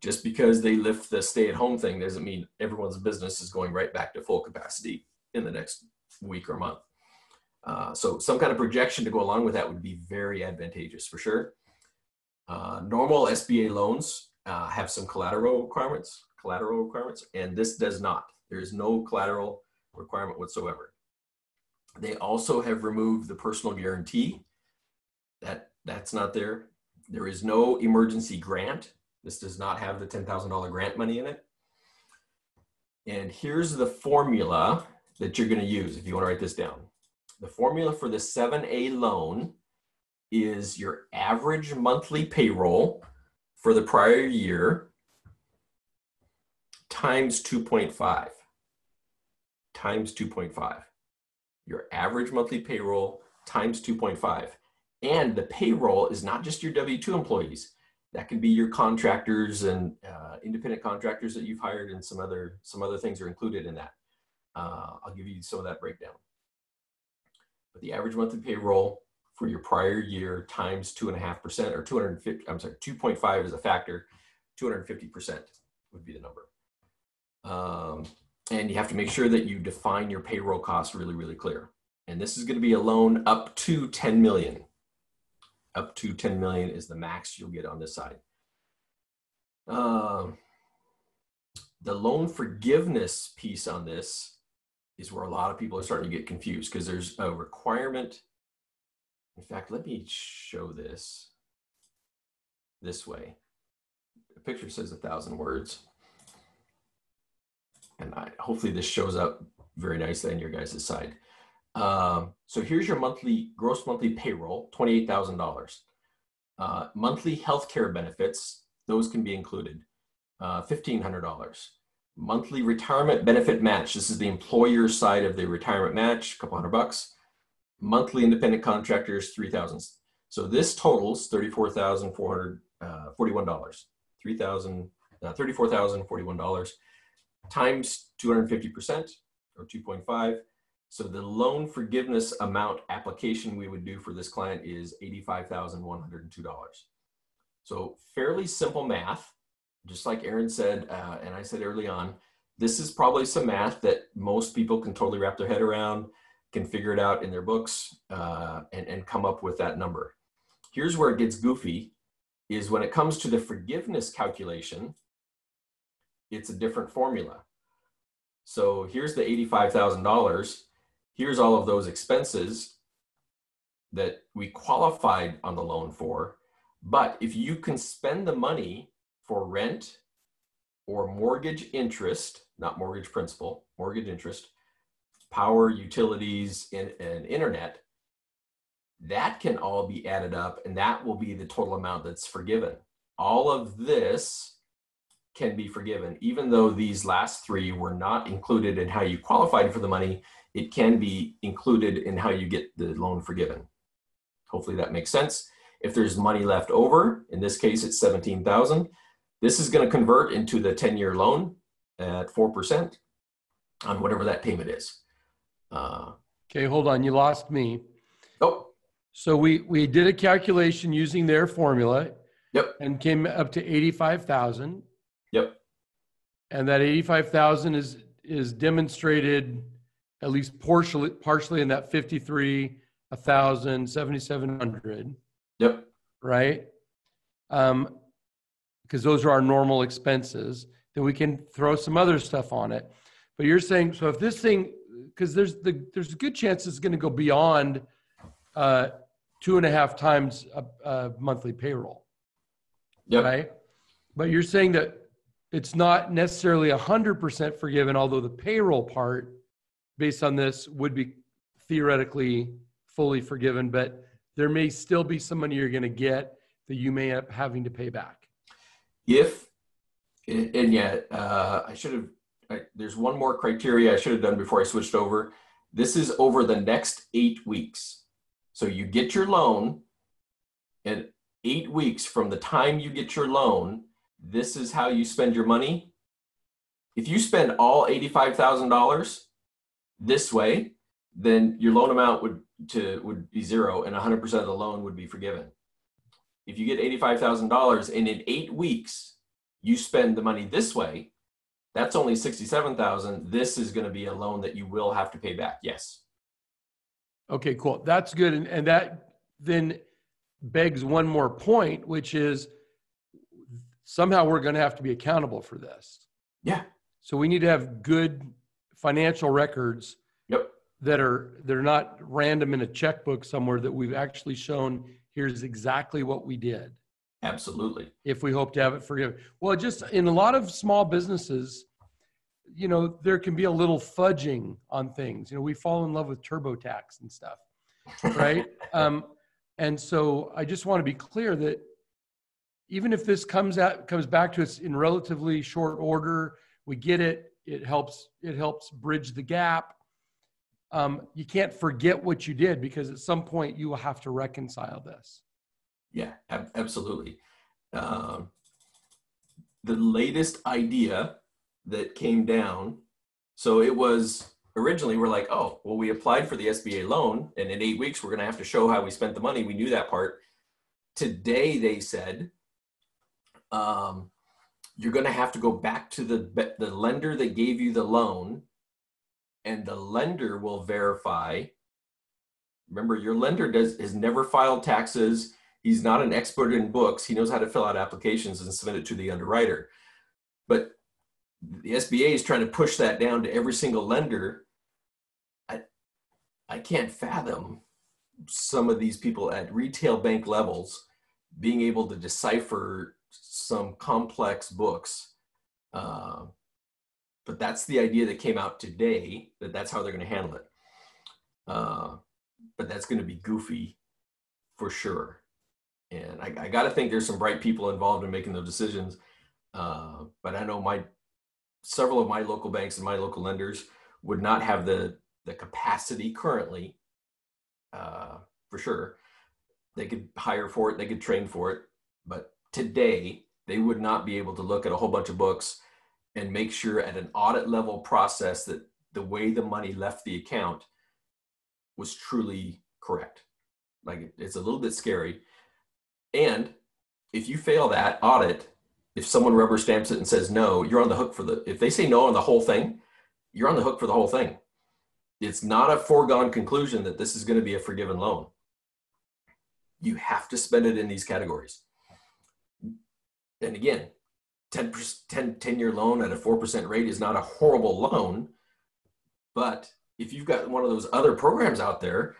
Just because they lift the stay-at-home thing doesn't mean everyone's business is going right back to full capacity in the next week or month. So some kind of projection to go along with that would be very advantageous for sure. Normal SBA loans have some collateral requirements, and this does not. There is no collateral requirement whatsoever. They also have removed the personal guarantee. That's not there. There is no emergency grant. This does not have the $10,000 grant money in it. And here's the formula that you're going to use if you want to write this down. The formula for the 7A loan is your average monthly payroll for the prior year times 2.5. Times 2.5. Your average monthly payroll times 2.5. And the payroll is not just your W-2 employees. That could be your contractors and independent contractors that you've hired, and some other things are included in that. I'll give you some of that breakdown. But the average monthly payroll for your prior year times 2.5% or 250, I'm sorry, 2.5 is a factor, 250% would be the number. And you have to make sure that you define your payroll costs really, really clear. And this is going to be a loan up to 10 million. Up to 10 million is the max you'll get on this side. The loan forgiveness piece on this is where a lot of people are starting to get confused, because there's a requirement. In fact, let me show this way. The picture says 1,000 words. And hopefully this shows up very nicely on your guys' side. So here's your gross monthly payroll, $28,000. Monthly healthcare benefits, those can be included, $1,500. Monthly retirement benefit match, this is the employer side of the retirement match, a couple $100. Monthly independent contractors, $3,000. So this totals $34,441. $34,041 times 250% or 2.5. So the loan forgiveness amount application we would do for this client is $85,102. So fairly simple math, just like Aaron said, and I said early on, this is probably some math that most people can totally wrap their head around, can figure it out in their books, and come up with that number. Here's where it gets goofy, is when it comes to the forgiveness calculation, it's a different formula. So here's the $85,000. Here's all of those expenses that we qualified on the loan for. But if you can spend the money for rent or mortgage interest, not mortgage principal, mortgage interest, power, utilities, and internet, that can all be added up, and that will be the total amount that's forgiven. All of this can be forgiven. Even though these last three were not included in how you qualified for the money, it can be included in how you get the loan forgiven. Hopefully that makes sense. If there's money left over, in this case it's $17,000, this is going to convert into the 10-year loan at 4% on whatever that payment is. Okay, hold on, you lost me. Oh. So we did a calculation using their formula. Yep. And came up to 85,000. Yep. And that 85,000 is demonstrated at least partially in that 53, 1,000, 7,700. Yep. Right? Because those are our normal expenses. Then we can throw some other stuff on it. But you're saying, so if this thing, because there's a good chance it's going to go beyond 2.5 times a monthly payroll. Yep. Right? But you're saying that it's not necessarily 100% forgiven, although the payroll part, based on this, would be theoretically fully forgiven, but there may still be some money you're going to get that you may end up having to pay back. There's one more criteria I should have done before I switched over. This is over the next 8 weeks. So you get your loan, and 8 weeks from the time you get your loan, this is how you spend your money. If you spend all $85,000 this way, then your loan amount would be zero, and 100% of the loan would be forgiven. If you get $85,000 and in 8 weeks you spend the money this way, that's only $67,000. This is going to be a loan that you will have to pay back. Yes. Okay, cool. That's good. And that then begs one more point, which is somehow we're going to have to be accountable for this. Yeah. So we need to have good financial records. Yep. They're not random in a checkbook somewhere, that we've actually shown here's exactly what we did. Absolutely. If we hope to have it forgiven. Well, just in a lot of small businesses, there can be a little fudging on things. We fall in love with TurboTax and stuff, right? And so I just want to be clear that even if this comes back to us in relatively short order, we get it. It helps bridge the gap. You can't forget what you did, because at some point you will have to reconcile this. Yeah, absolutely. The latest idea that came down, so it was originally, we're like, oh, well, we applied for the SBA loan, and in 8 weeks we're going to have to show how we spent the money. We knew that part. Today they said, you're going to have to go back to the lender that gave you the loan, and the lender will verify. Remember, your lender has never filed taxes. He's not an expert in books. He knows how to fill out applications and submit it to the underwriter. But the SBA is trying to push that down to every single lender. I can't fathom some of these people at retail bank levels being able to decipher some complex books. But that's the idea that came out today, that's how they're going to handle it. But that's going to be goofy for sure. And I got to think there's some bright people involved in making those decisions. But I know several of my local banks and my local lenders would not have the capacity currently, for sure. They could hire for it, they could train for it. But today, they would not be able to look at a whole bunch of books and make sure at an audit level process that the way the money left the account was truly correct. Like, it's a little bit scary. And if you fail that audit, if someone rubber stamps it and says no, you're on the hook for if they say no on the whole thing, you're on the hook for the whole thing. It's not a foregone conclusion that this is going to be a forgiven loan. You have to spend it in these categories. And again, 10-year loan at a 4% rate is not a horrible loan. But if you've got one of those other programs out there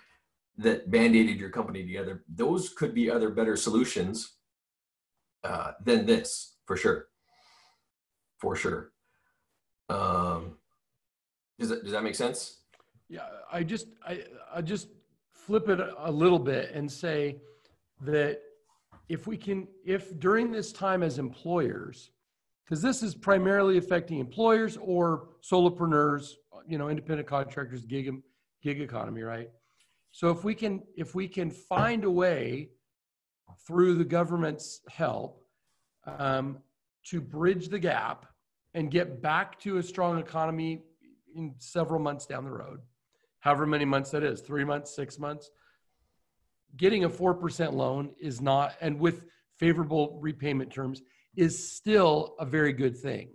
that band-aided your company together, those could be other better solutions than this, for sure. For sure. Does that make sense? Yeah, I just flip it a little bit and say that if during this time as employers, because this is primarily affecting employers or solopreneurs, independent contractors, gig economy, right? So if we can find a way through the government's help to bridge the gap and get back to a strong economy in several months down the road, however many months that is, 3 months, 6 months, getting a 4% loan is not, and with favorable repayment terms, is still a very good thing.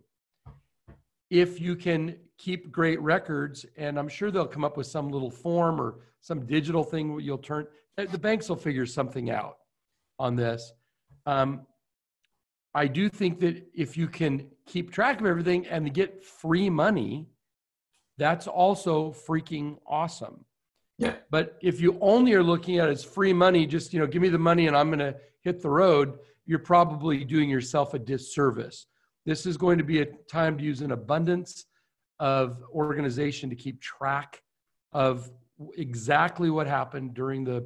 If you can keep great records, and I'm sure they'll come up with some little form or some digital thing where the banks will figure something out on this. I do think that if you can keep track of everything and get free money, that's also freaking awesome. Yeah. But if you only are looking at it as free money, just, give me the money and I'm going to hit the road, you're probably doing yourself a disservice. This is going to be a time to use an abundance of organization to keep track of exactly what happened during the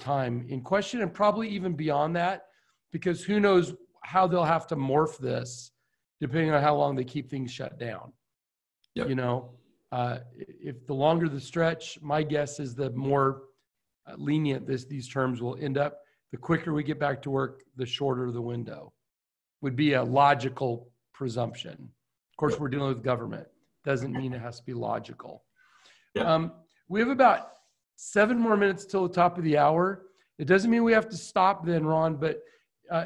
time in question, and probably even beyond that, because who knows how they'll have to morph this depending on how long they keep things shut down. Yep. If the longer the stretch, my guess is the more lenient these terms will end up. The quicker we get back to work, the shorter the window would be a logical presumption. Of course, we're dealing with government. Doesn't mean it has to be logical. Yeah. We have about 7 more minutes till the top of the hour. It doesn't mean we have to stop then, Ron, but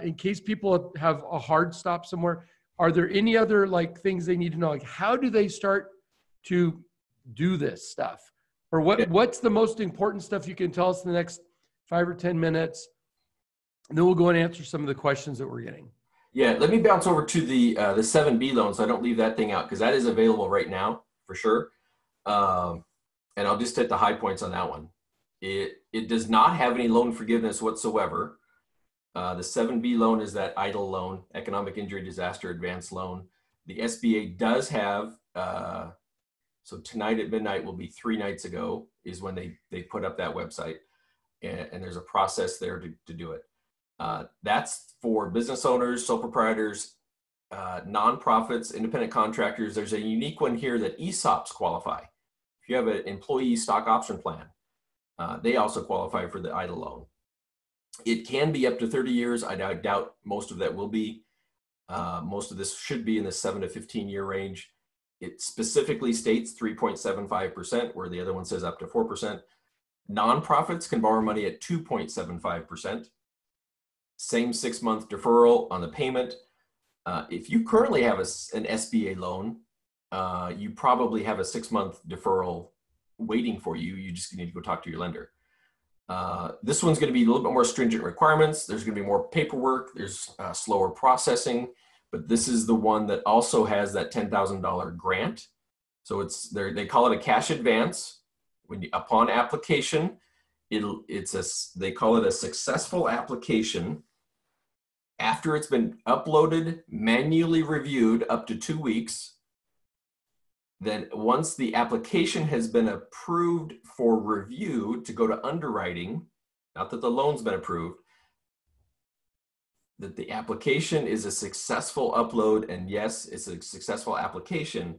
in case people have a hard stop somewhere, are there any other things they need to know? Like, how do they start to do this stuff? Or what's the most important stuff you can tell us in the next 5 or 10 minutes? And then we'll go and answer some of the questions that we're getting. Yeah, let me bounce over to the 7B loan so I don't leave that thing out, because that is available right now for sure. And I'll just hit the high points on that one. It does not have any loan forgiveness whatsoever. The 7B loan is that EIDL loan, Economic Injury Disaster Advance Loan. The SBA does have, so tonight at midnight will be 3 nights ago is when they put up that website, and there's a process there to do it. That's for business owners, sole proprietors, nonprofits, independent contractors. There's a unique one here that ESOPs qualify. If you have an employee stock option plan, they also qualify for the EIDL loan. It can be up to 30 years. I doubt most of that will be. Most of this should be in the 7 to 15 year range. It specifically states 3.75%, where the other one says up to 4%. Nonprofits can borrow money at 2.75%. Same 6-month deferral on the payment. If you currently have an SBA loan, you probably have a 6-month deferral waiting for you. You just need to go talk to your lender. This one's going to be a little bit more stringent requirements. There's going to be more paperwork. There's slower processing, but this is the one that also has that $10,000 grant. So they call it a cash advance. Upon application, they call it a successful application. After it's been uploaded, manually reviewed up to 2 weeks, then once the application has been approved for review to go to underwriting, not that the loan's been approved, that the application is a successful upload, and yes, it's a successful application.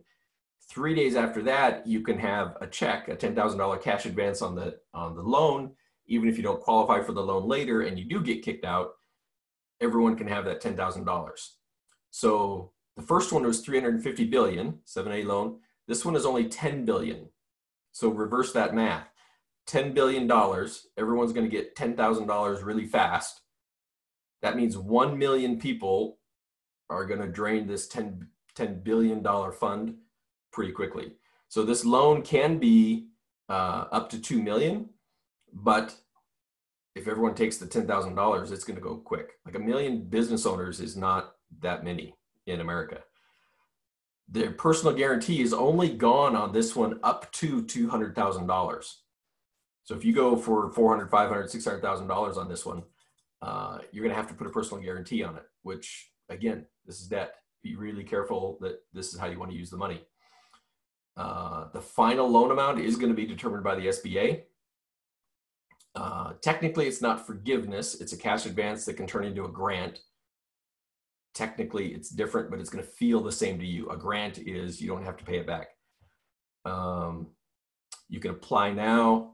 3 days after that, you can have a check, a $10,000 cash advance on the loan. Even if you don't qualify for the loan later and you do get kicked out, everyone can have that $10,000. So the first one was $350 billion, 7A loan. This one is only $10 billion. So reverse that math. $10 billion, everyone's going to get $10,000 really fast. That means 1 million people are going to drain this $10 billion fund pretty quickly. So this loan can be up to 2 million, but if everyone takes the $10,000, it's going to go quick. Like 1 million business owners is not that many in America. The personal guarantee is only gone on this one up to $200,000. So if you go for $400,000, $500,000, $600,000 on this one, you're going to have to put a personal guarantee on it, which again, this is debt. Be really careful that this is how you want to use the money. The final loan amount is going to be determined by the SBA. Technically, it's not forgiveness. It's a cash advance that can turn into a grant. Technically, it's different, but it's going to feel the same to you. A grant is you don't have to pay it back. You can apply now.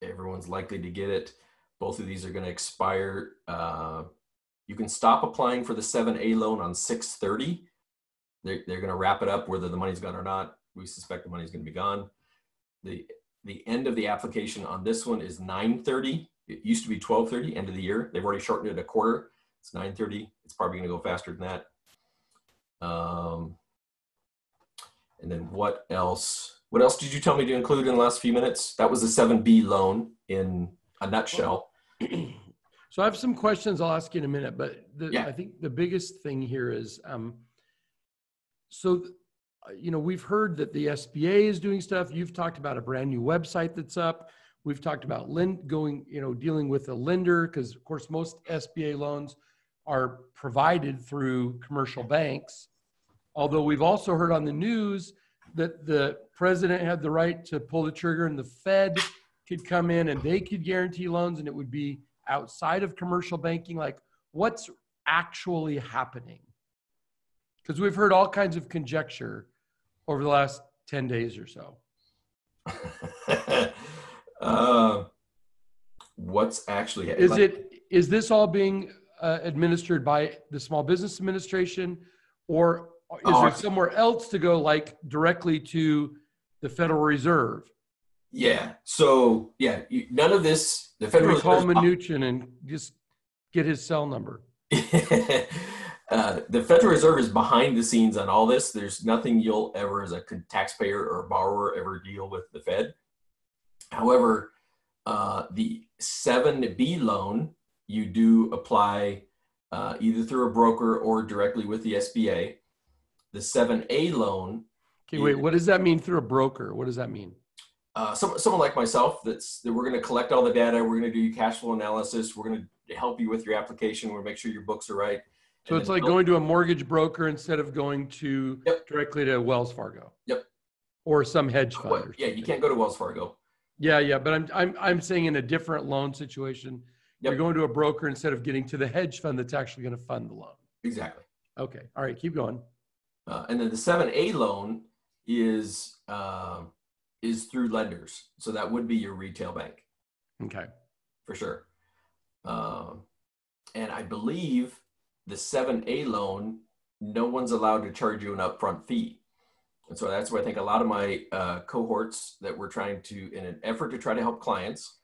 Everyone's likely to get it. Both of these are going to expire. You can stop applying for the 7A loan on 6/30. They're going to wrap it up whether the money's gone or not. We suspect the money's going to be gone. The end of the application on this one is 9/30. It used to be 12/30, end of the year. They've already shortened it a quarter. It's 9/30. It's probably going to go faster than that. And then what else? What else did you tell me to include in the last few minutes? That was the 7B loan in a nutshell. So I have some questions I'll ask you in a minute, but Yeah. I think the biggest thing here is, we've heard that the SBA is doing stuff. You've talked about a brand new website that's up. We've talked about dealing with a lender, because of course most SBA loans are provided through commercial banks. Although we've also heard on the news that the president had the right to pull the trigger and the Fed could come in and they could guarantee loans and it would be outside of commercial banking. Like, what's actually happening? Because we've heard all kinds of conjecture over the last 10 days or so. What's actually is this all being administered by the Small Business Administration, or is there somewhere else to go, like directly to the Federal Reserve? Yeah. So yeah, none of this. The Federal Reserve. Call Mnuchin and just get his cell number. The Federal Reserve is behind the scenes on all this. There's nothing you'll ever, as a taxpayer or a borrower, ever deal with the Fed. However, the 7B loan, you do apply either through a broker or directly with the SBA. The 7A loan. Okay, wait, what does that mean through a broker? What does that mean? Someone like myself, that we're going to collect all the data. We're going to do your cash flow analysis. We're going to help you with your application. We're going to make sure your books are right. So it's like going to a mortgage broker instead of going to directly to Wells Fargo. Yep. Or some hedge fund. Well, yeah, you can't go to Wells Fargo. Yeah, but I'm saying in a different loan situation, you're going to a broker instead of getting to the hedge fund that's actually going to fund the loan. Exactly. Okay. All right, keep going. And then the 7A loan is through lenders. So that would be your retail bank. Okay. For sure. And I believe the 7A loan, no one's allowed to charge you an upfront fee. And so that's why I think a lot of my cohorts that we're trying to, in an effort to try to help clients,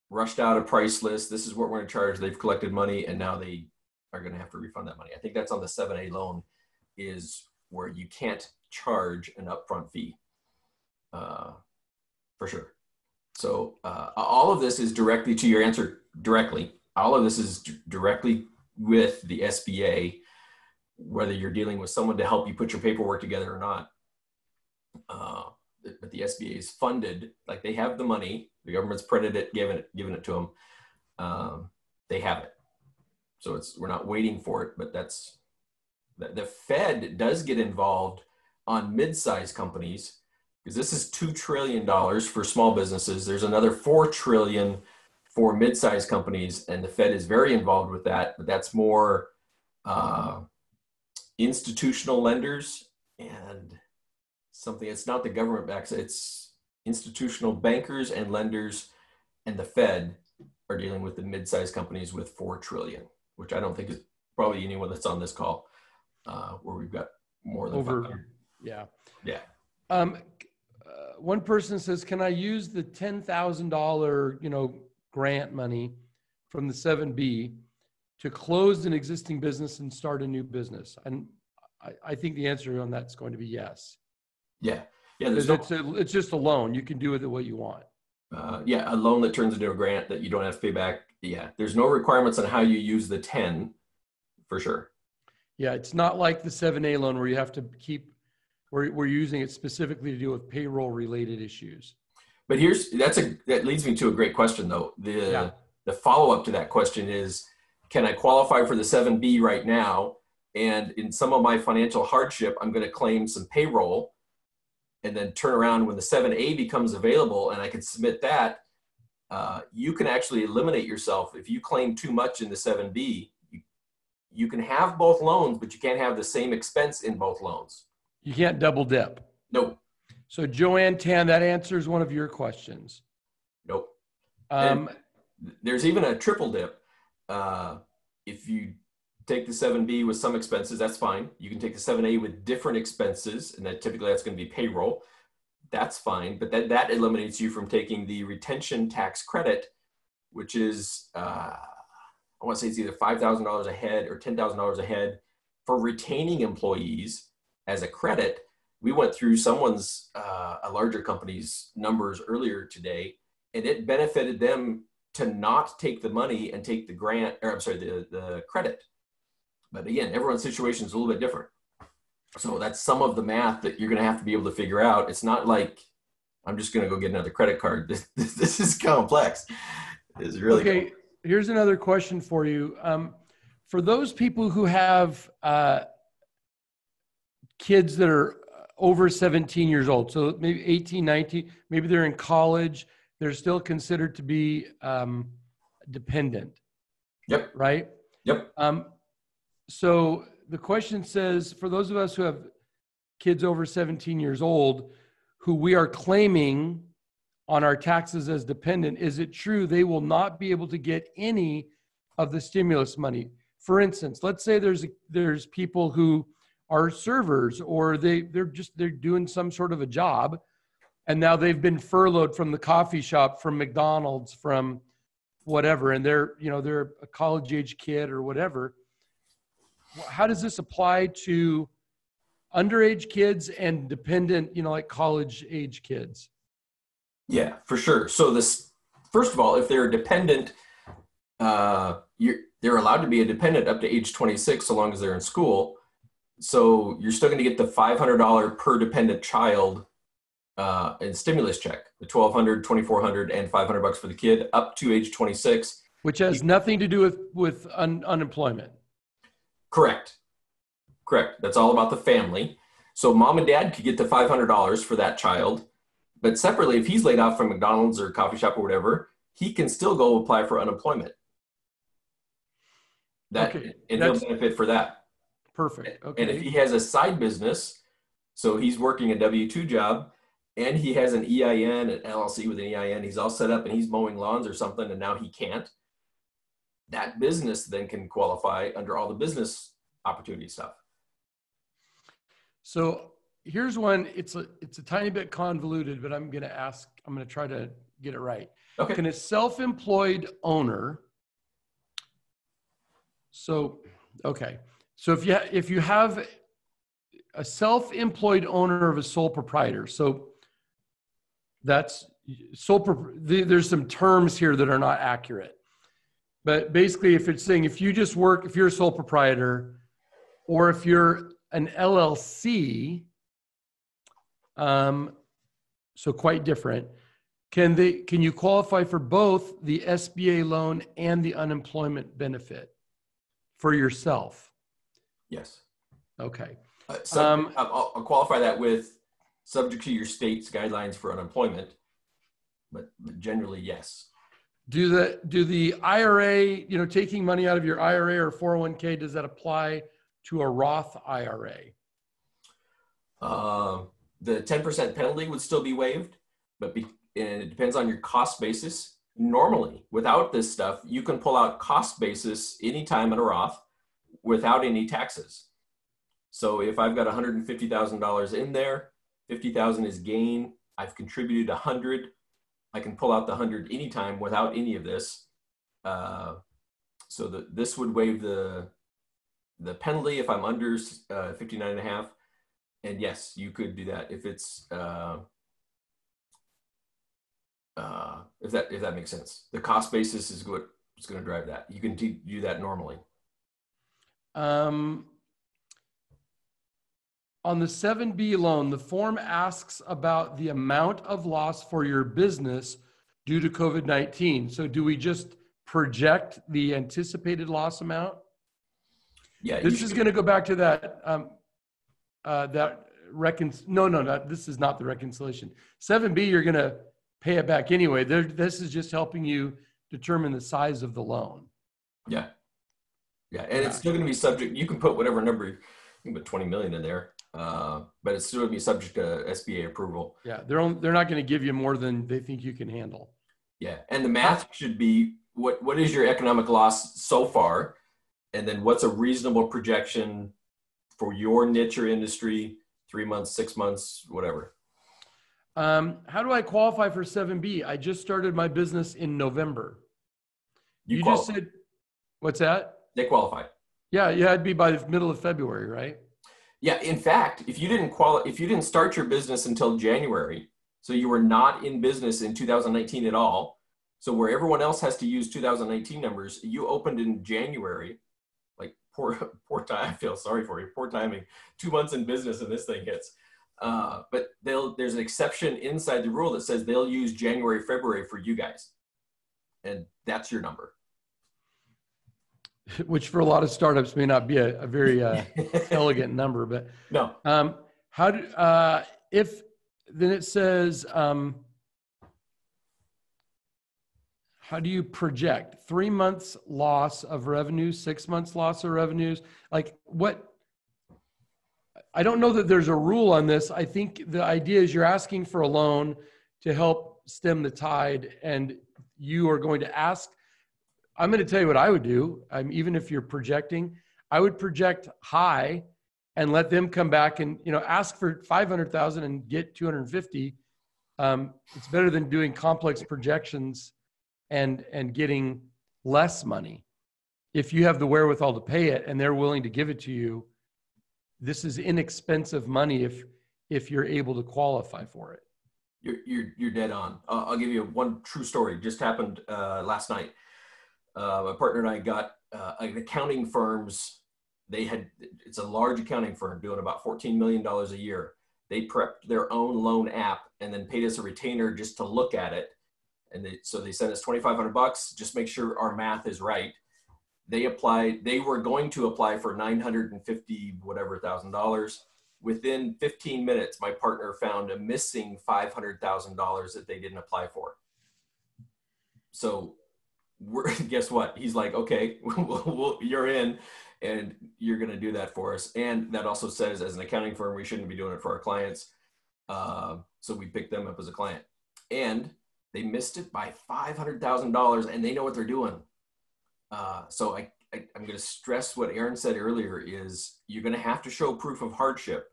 rushed out a price list. This is what we're going to charge. They've collected money and now they are going to have to refund that money. I think that's on the 7A loan, is where you can't charge an upfront fee, for sure. So all of this is directly to your answer directly. All of this is directly with the SBA, whether you're dealing with someone to help you put your paperwork together or not. But the SBA is funded, like they have the money, the government's printed it, given it to them. They have it. So we're not waiting for it, but the Fed does get involved on mid-sized companies, because this is $2 trillion for small businesses. There's another $4 trillion for mid-sized companies, and the Fed is very involved with that, but that's more institutional lenders and something. It's not the government backs, it's institutional bankers and lenders, and the Fed are dealing with the mid-sized companies with $4 trillion, which I don't think is probably anyone that's on this call, where we've got more than over. 500. Yeah. Yeah. one person says, can I use the $10,000, grant money from the 7B to close an existing business and start a new business? And I think the answer on that's going to be yes. Yeah. Yeah. Because it's just a loan. You can do with it what you want. A loan that turns into a grant that you don't have to pay back. Yeah. There's no requirements on how you use the 10 for sure. Yeah. It's not like the 7A loan where you have to we're using it specifically to deal with payroll related issues. But that leads me to a great question though. The follow-up to that question is, can I qualify for the 7B right now? And in some of my financial hardship, I'm going to claim some payroll and then turn around when the 7A becomes available and I can submit that. You can actually eliminate yourself. If you claim too much in the 7B, you can have both loans, but you can't have the same expense in both loans. You can't double dip. Nope. So Joanne Tan, that answers one of your questions. Nope. There's even a triple dip. If you take the 7B with some expenses, that's fine. You can take the 7A with different expenses, and that's going to be payroll. That's fine, but that eliminates you from taking the retention tax credit, which is, I want to say it's either $5,000 a head or $10,000 a head for retaining employees as a credit. We went through a larger company's numbers earlier today, and it benefited them to not take the money and take the grant, or I'm sorry, the credit. But again, everyone's situation is a little bit different. So that's some of the math that you're going to have to be able to figure out. It's not like I'm just going to go get another credit card. This is complex. It's really okay. complex. Here's another question for you. For those people who have kids that are over 17 years old, so maybe 18, 19, maybe they're in college, they're still considered to be dependent. Yep. Right? Yep. So the question says, for those of us who have kids over 17 years old, who we are claiming on our taxes as dependent, is it true they will not be able to get any of the stimulus money? For instance, let's say there's people who are servers, or they're doing some sort of a job, and now they've been furloughed from the coffee shop, from McDonald's, from whatever, and they're a college age kid or whatever. How does this apply to underage kids and dependent, like college age kids? Yeah, for sure. So first of all, if they're dependent, they're allowed to be a dependent up to age 26, so long as they're in school. So you're still going to get the $500 per dependent child in stimulus check, the $1,200, $2,400, and $500 for the kid up to age 26. Which has nothing to do with unemployment. Correct. That's all about the family. So mom and dad could get the $500 for that child, but separately, if he's laid off from McDonald's or coffee shop or whatever, he can still go apply for unemployment. And he'll benefit for that. Perfect. Okay. And if he has a side business, so he's working a W-2 job and he has an EIN, an LLC with an EIN, he's all set up and he's mowing lawns or something, and now he can't, that business then can qualify under all the business opportunity stuff. So here's one. It's a tiny bit convoluted, but I'm going to try to get it right. Okay. Can a self-employed owner, so if you have a self-employed owner of a sole proprietor, so that's there's some terms here that are not accurate. But basically, if it's saying if you're a sole proprietor, or if you're an LLC, so quite different, can you qualify for both the SBA loan and the unemployment benefit for yourself? Yes. Okay. I'll qualify that with subject to your state's guidelines for unemployment, but generally, yes. Do the IRA, taking money out of your IRA or 401k, does that apply to a Roth IRA? The 10% penalty would still be waived, but and it depends on your cost basis. Normally, without this stuff, you can pull out cost basis anytime in a Roth without any taxes. So if I've got $150,000 in there, $50,000 is gain, I've contributed 100. I can pull out the 100 anytime without any of this. So this would waive the penalty if I'm under 59 and a half. And yes, you could do that if it's if that makes sense. The cost basis is what is going to drive that. You can do that normally. On the 7B loan, the form asks about the amount of loss for your business due to COVID-19. So do we just project the anticipated loss amount? Yeah. This is going to go back to that, this is not the reconciliation. 7B, you're going to pay it back anyway. This is just helping you determine the size of the loan. Yeah. Yeah. And it's still going to be subject. You can put whatever number, you can put 20 million in there. But it's still going to be subject to SBA approval. Yeah, they're not going to give you more than they think you can handle. Yeah, and the math should be what is your economic loss so far, and then what's a reasonable projection for your niche or industry, 3 months, 6 months, whatever. How do I qualify for 7B? I just started my business in November. You just said, what's that? They qualify. Yeah, it'd be by the middle of February, right? Yeah, in fact, if you didn't start your business until January, so you were not in business in 2019 at all, so where everyone else has to use 2019 numbers, you opened in January, like poor time. I feel sorry for you. Poor timing. 2 months in business and this thing hits. But there's an exception inside the rule that says they'll use January, February for you guys, and that's your number. Which for a lot of startups may not be a very elegant number, but no. Then it says, how do you project 3 months loss of revenue, 6 months loss of revenues? Like what? I don't know that there's a rule on this. I think the idea is you're asking for a loan to help stem the tide, and you are going to ask. I'm going to tell you what I would do. Even if you're projecting, I would project high and let them come back and, ask for 500,000 and get 250. It's better than doing complex projections and getting less money. If you have the wherewithal to pay it and they're willing to give it to you, this is inexpensive money if you're able to qualify for it. You're dead on. I'll give you one true story. It just happened last night. My partner and I got an accounting firm's, it's a large accounting firm doing about $14 million a year. They prepped their own loan app and then paid us a retainer just to look at it. And so they sent us $2,500, just make sure our math is right. They were going to apply for $950,000. Within 15 minutes, my partner found a missing $500,000 that they didn't apply for. So guess what? He's like, okay, you're in and you're going to do that for us. And that also says as an accounting firm, we shouldn't be doing it for our clients. So we picked them up as a client, and they missed it by $500,000, and they know what they're doing. So I'm going to stress what Aaron said earlier is you're going to have to show proof of hardship,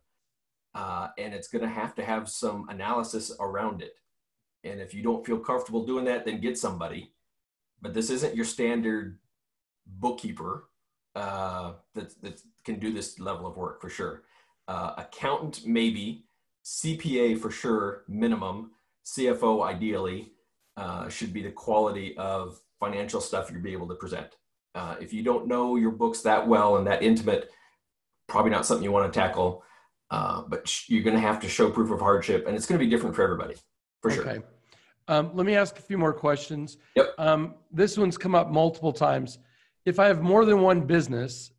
and it's going to have some analysis around it. And if you don't feel comfortable doing that, then get somebody. But this isn't your standard bookkeeper that can do this level of work for sure. Accountant, maybe. CPA for sure, minimum. CFO, ideally, should be the quality of financial stuff you'll be able to present. If you don't know your books that well and that intimate, probably not something you want to tackle. But you're going to have to show proof of hardship, and it's going to be different for everybody, for sure. Okay. Let me ask a few more questions. Yep. This one's come up multiple times. If I have more than one business,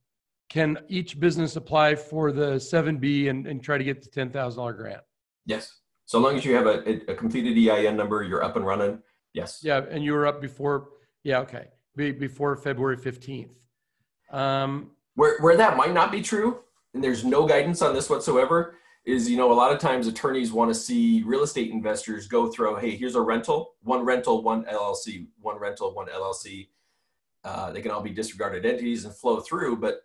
can each business apply for the 7B and try to get the $10,000 grant? Yes. So long as you have a completed EIN number, you're up and running. Yes. Yeah. And you were up before. Yeah. Okay. Before February 15th. Where that might not be true, and there's no guidance on this whatsoever, is, a lot of times attorneys want to see real estate investors go through, hey, here's a rental, one LLC, one rental, one LLC. They can all be disregarded entities and flow through. But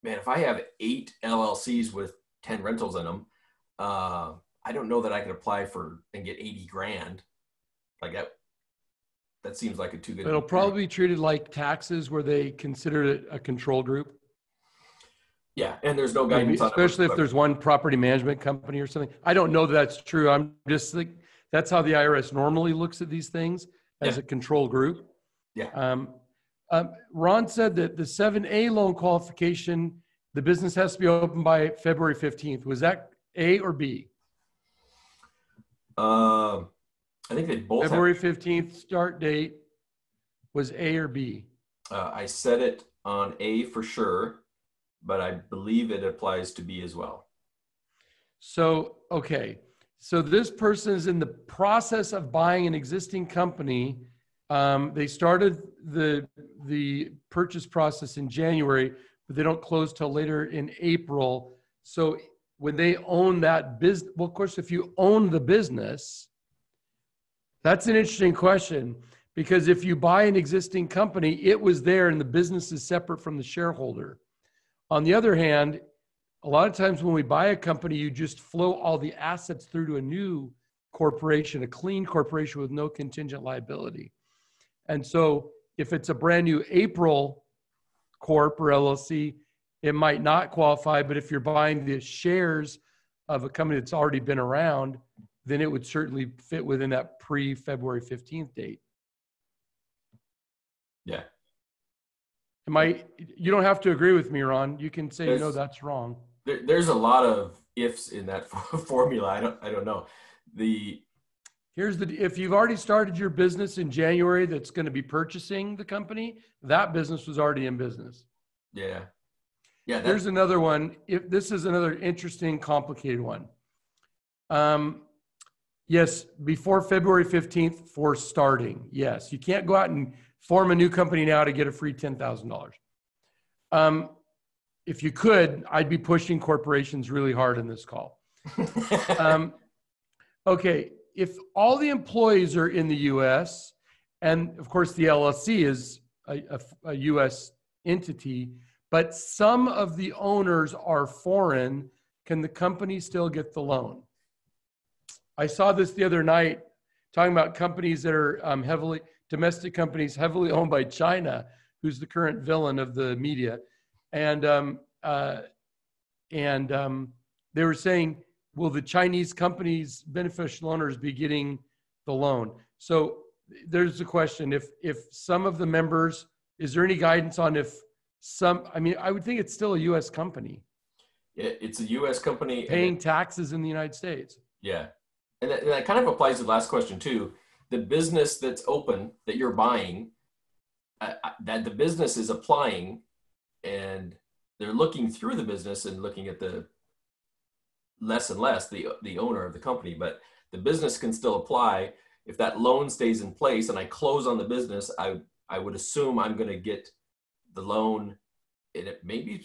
man, if I have 8 LLCs with 10 rentals in them, I I don't know that I could apply for and get 80 grand. Like that seems like a too good. It'll probably be treated like taxes where they consider it a control group. Yeah, and there's no guidance on it. Especially if there's one property management company or something. I don't know that that's true. I'm just like, that's how the IRS normally looks at these things, as a control group. Yeah. Ron said that the 7A loan qualification, the business has to be open by February 15th. Was that A or B? I think they both February 15th start date was A or B? I set it on A for sure, but I believe it applies to B as well. So, okay. So this person is in the process of buying an existing company. They started the purchase process in January, but they don't close till later in April. So when they own that business, well, of course, if you own the business, that's an interesting question, because if you buy an existing company, it was there and the business is separate from the shareholder. On the other hand, a lot of times when we buy a company, you just flow all the assets through to a new corporation, a clean corporation with no contingent liability. And so if it's a brand new April Corp or LLC, it might not qualify, but if you're buying the shares of a company that's already been around, then it would certainly fit within that pre-February 15th date. Yeah. You don't have to agree with me, Ron. You can say, no, that's wrong. There's a lot of ifs in that formula. I don't know. If you've already started your business in January that's going to be purchasing the company, that business was already in business. Yeah. Yeah. Here's another one. If this is another interesting, complicated one. Yes, before February 15th for starting. Yes, you can't go out and form a new company now to get a free $10,000. If you could, I'd be pushing corporations really hard in this call. Okay, if all the employees are in the U.S., and of course the LLC is a U.S. entity, but some of the owners are foreign, can the company still get the loan? I saw this the other night talking about companies that are domestic companies heavily owned by China, who's the current villain of the media. And they were saying, will the Chinese companies' beneficial owners be getting the loan? So there's the question, if some of the members, is there any guidance on I would think it's still a U.S. company. Yeah, it's a U.S. company. Paying taxes in the United States. Yeah. And that kind of applies to the last question too. The business that's open that you're buying, that the business is applying, and they're looking through the business and looking at the less and less the owner of the company, but the business can still apply. If that loan stays in place and I close on the business, I would assume I'm going to get the loan. And it maybe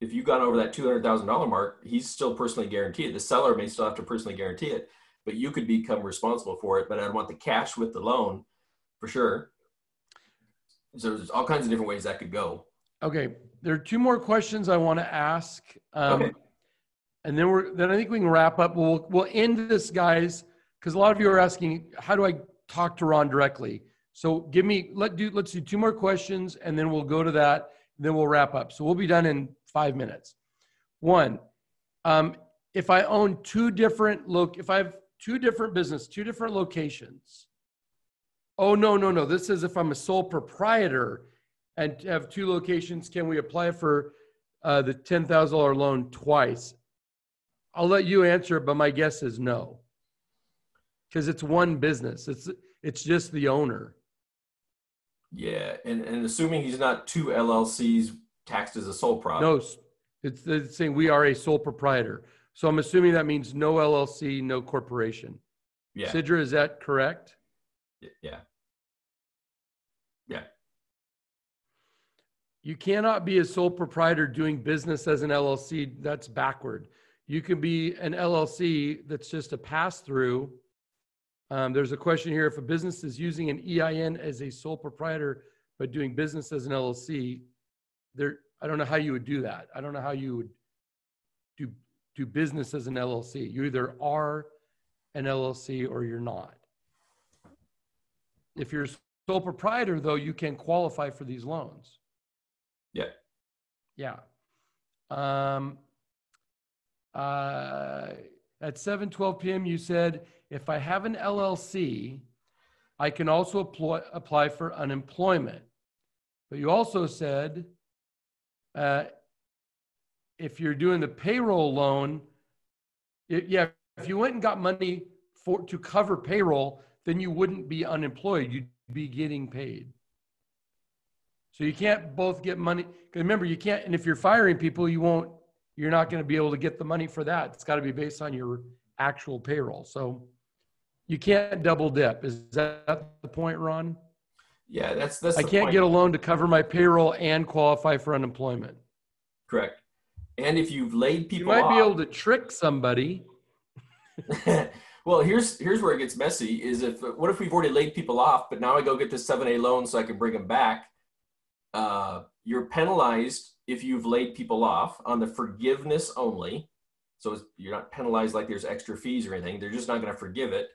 if you've gone over that $200,000 mark, he's still personally guaranteed. The seller may still have to personally guarantee it, but you could become responsible for it. But I'd want the cash with the loan for sure. So there's all kinds of different ways that could go. Okay. There are two more questions I want to ask. Okay. And then I think we can wrap up. We'll end this, guys, because a lot of you are asking, how do I talk to Ron directly? So let's do two more questions, and then we'll go to that, and then we'll wrap up. So we'll be done in 5 minutes. One, if I own if I have two different locations. Oh, no. This is if I'm a sole proprietor and have two locations, can we apply for the $10,000 loan twice? I'll let you answer it, but my guess is no. Because it's one business. It's just the owner. Yeah, and assuming he's not two LLCs taxed as a sole prop. No, it's saying we are a sole proprietor. So I'm assuming that means no LLC, no corporation. Yeah. Sidra, is that correct? Yeah. You cannot be a sole proprietor doing business as an LLC. That's backward. You can be an LLC that's just a pass-through. There's a question here. If a business is using an EIN as a sole proprietor, but doing business as an LLC, I don't know how you would do that. I don't know how you would do business as an LLC. You either are an LLC or you're not. If you're a sole proprietor, though, you can qualify for these loans. Yeah. Yeah. At 7:12 p.m., you said, if I have an LLC, I can also apply for unemployment. But you also said, if you're doing the payroll loan, if you went and got money to cover payroll, then you wouldn't be unemployed. You'd be getting paid. So you can't both get money. Because remember, you can't, and if you're firing people, you're not going to be able to get the money for that. It's got to be based on your actual payroll. So you can't double dip. Is that the point, Ron? Yeah, that's I can't get a loan to cover my payroll and qualify for unemployment. Correct. And if you've laid people off, you might be able to trick somebody. Well, here's where it gets messy is what if we've already laid people off, but now I go get this 7A loan so I can bring them back. You're penalized if you've laid people off on the forgiveness only. So you're not penalized like there's extra fees or anything. They're just not going to forgive it.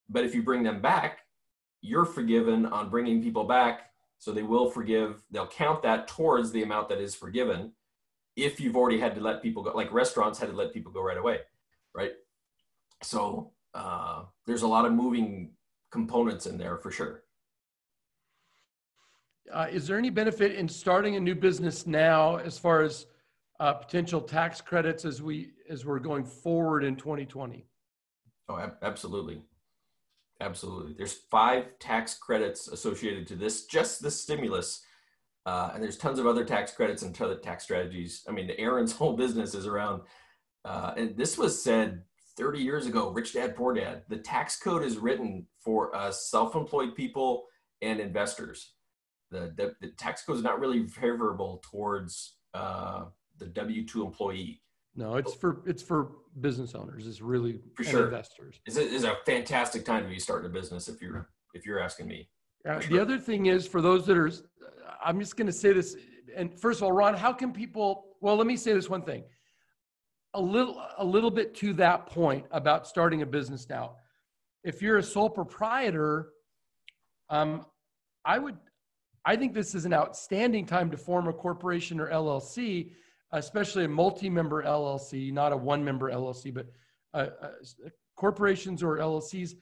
But if you bring them back, you're forgiven on bringing people back. So they'll count that towards the amount that is forgiven if you've already had to let people go, like restaurants had to let people go right away, right? So there's a lot of moving components in there for sure. Is there any benefit in starting a new business now as far as potential tax credits as we're going forward in 2020? Oh, absolutely. Absolutely. There's 5 tax credits associated to just this stimulus. And there's tons of other tax credits and other tax strategies. I mean, Aaron's whole business is around, and this was said 30 years ago, Rich Dad, Poor Dad. The tax code is written for self-employed people and investors. The tax code is not really favorable towards the W-2 employee. No, it's for business owners. It's really for sure. Investors. It's a fantastic time to be starting a business if you're asking me. Sure. The other thing is for those that are, I'm just going to say this. And first of all, Ron, how can people? Well, let me say this one thing. A little bit to that point about starting a business now. If you're a sole proprietor, I think this is an outstanding time to form a corporation or LLC, especially a multi-member LLC, not a one-member LLC, but corporations or LLCs,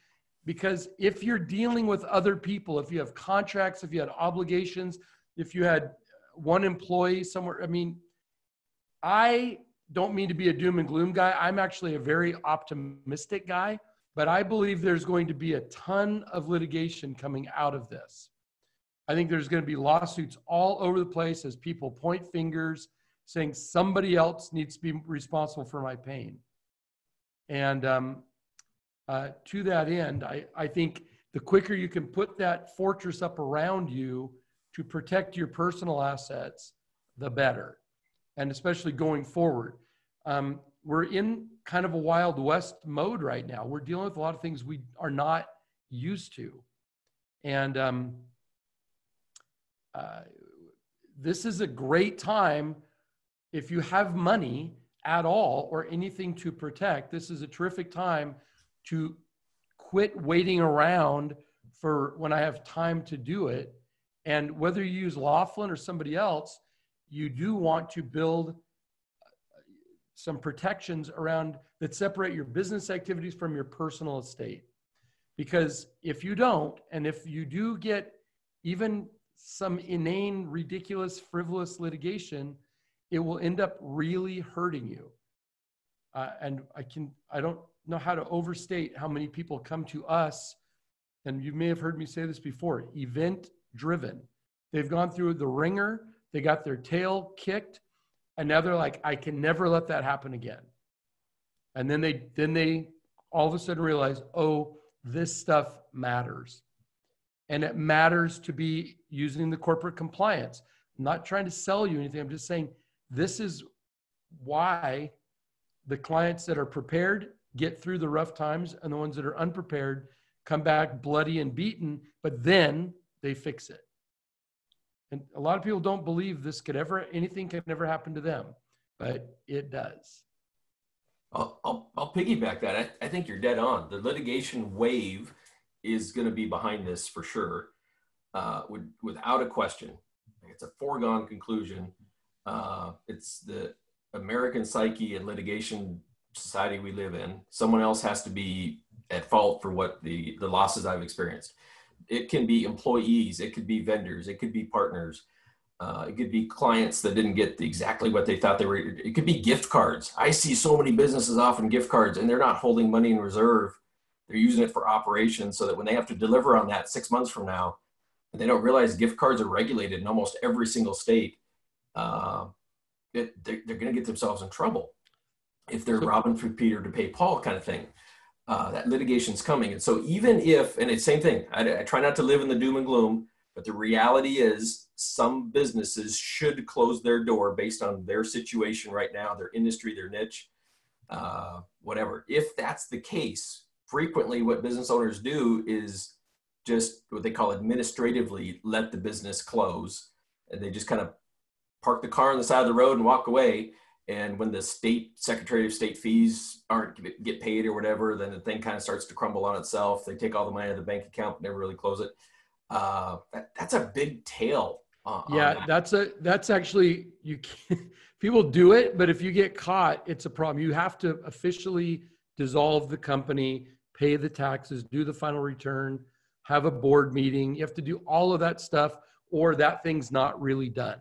because if you're dealing with other people, if you have contracts, if you had obligations, if you had one employee somewhere, I mean, I don't mean to be a doom and gloom guy. I'm actually a very optimistic guy, but I believe there's going to be a ton of litigation coming out of this. I think there's going to be lawsuits all over the place as people point fingers saying somebody else needs to be responsible for my pain. And to that end, I think the quicker you can put that fortress up around you to protect your personal assets, the better. And especially going forward. We're in kind of a Wild West mode right now. We're dealing with a lot of things we are not used to. And this is a great time if you have money at all or anything to protect. This is a terrific time to quit waiting around for when I have time to do it. And whether you use Laughlin or somebody else, you do want to build some protections around that separate your business activities from your personal estate. Because if you don't, and if you do get even some inane, ridiculous, frivolous litigation, it will end up really hurting you. And I don't know how to overstate how many people come to us, and you may have heard me say this before, event driven. They've gone through the ringer, they got their tail kicked, and now they're like, I can never let that happen again. And then they all of a sudden realize, oh, this stuff matters. And it matters to be using the corporate compliance. I'm not trying to sell you anything. I'm just saying this is why the clients that are prepared get through the rough times, and the ones that are unprepared come back bloody and beaten, but then they fix it. And a lot of people don't believe anything can ever happen to them, but it does. I'll piggyback that. I think you're dead on. The litigation wave is going to be behind this for sure, without a question. It's a foregone conclusion. It's the American psyche and litigation society we live in. Someone else has to be at fault for what the losses I've experienced. It can be employees, it could be vendors, it could be partners. It could be clients that didn't get exactly what they thought they were. It could be gift cards. I see so many businesses offering gift cards and they're not holding money in reserve. They're using it for operations so that when they have to deliver on that 6 months from now, and they don't realize gift cards are regulated in almost every single state, they're going to get themselves in trouble if they're robbing for Peter to pay Paul kind of thing. That litigation's coming. And so even if, and it's the same thing, I try not to live in the doom and gloom, but the reality is some businesses should close their door based on their situation right now, their industry, their niche, whatever. If that's the case, frequently what business owners do is just what they call administratively let the business close. And they just kind of park the car on the side of the road and walk away. And when the state Secretary of State fees aren't get paid or whatever, then the thing kind of starts to crumble on itself. They take all the money out of the bank account, but never really close it. That's a big tail. Yeah, that's actually, you can't, people do it, but if you get caught, it's a problem. You have to officially dissolve the company, pay the taxes, do the final return, have a board meeting. You have to do all of that stuff, or that thing's not really done.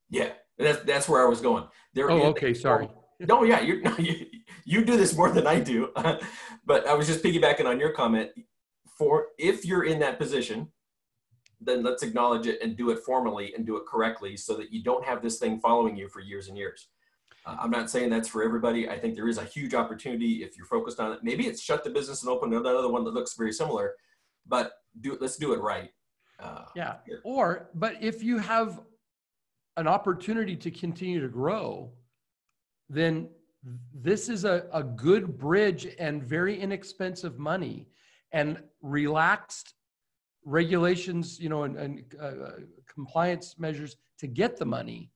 Yeah, that's where I was going. Okay, sorry. No, yeah, you do this more than I do. But I was just piggybacking on your comment. For if you're in that position, then let's acknowledge it and do it formally and do it correctly so that you don't have this thing following you for years and years. I'm not saying that's for everybody. I think there is a huge opportunity if you're focused on it. Maybe it's shut the business and open another one that looks very similar, but let's do it right. Yeah. But if you have an opportunity to continue to grow, then this is a good bridge and very inexpensive money and relaxed regulations, and compliance measures to get the money.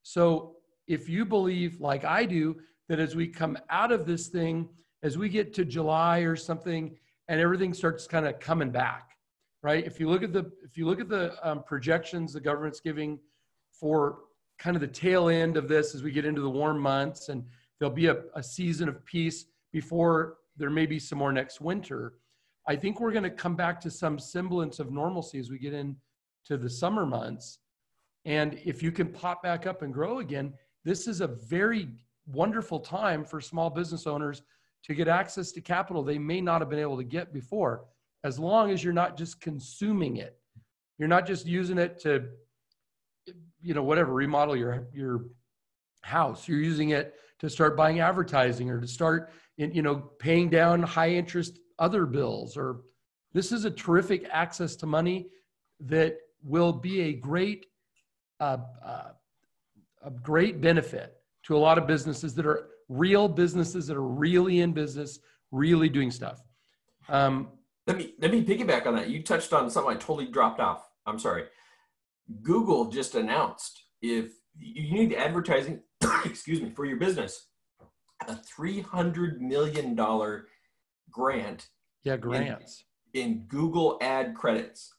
So if you believe, like I do, that as we come out of this thing, as we get to July or something, and everything starts kind of coming back, right? If you look at the projections the government's giving for kind of the tail end of this as we get into the warm months, and there'll be a season of peace before there may be some more next winter. I think we're going to come back to some semblance of normalcy as we get into the summer months. And if you can pop back up and grow again, this is a very wonderful time for small business owners to get access to capital they may not have been able to get before, as long as you're not just consuming it. You're not just using it to, remodel your house. You're using it to start buying advertising or to start, paying down high interest other bills. Or this is a terrific access to money that will be a great benefit to a lot of businesses that are real businesses that are really in business, really doing stuff. Let me piggyback on that. You touched on something I totally dropped off. I'm sorry. Google just announced if you need advertising, excuse me, for your business, a $300 million grant. Yeah, grants. In Google ad credits.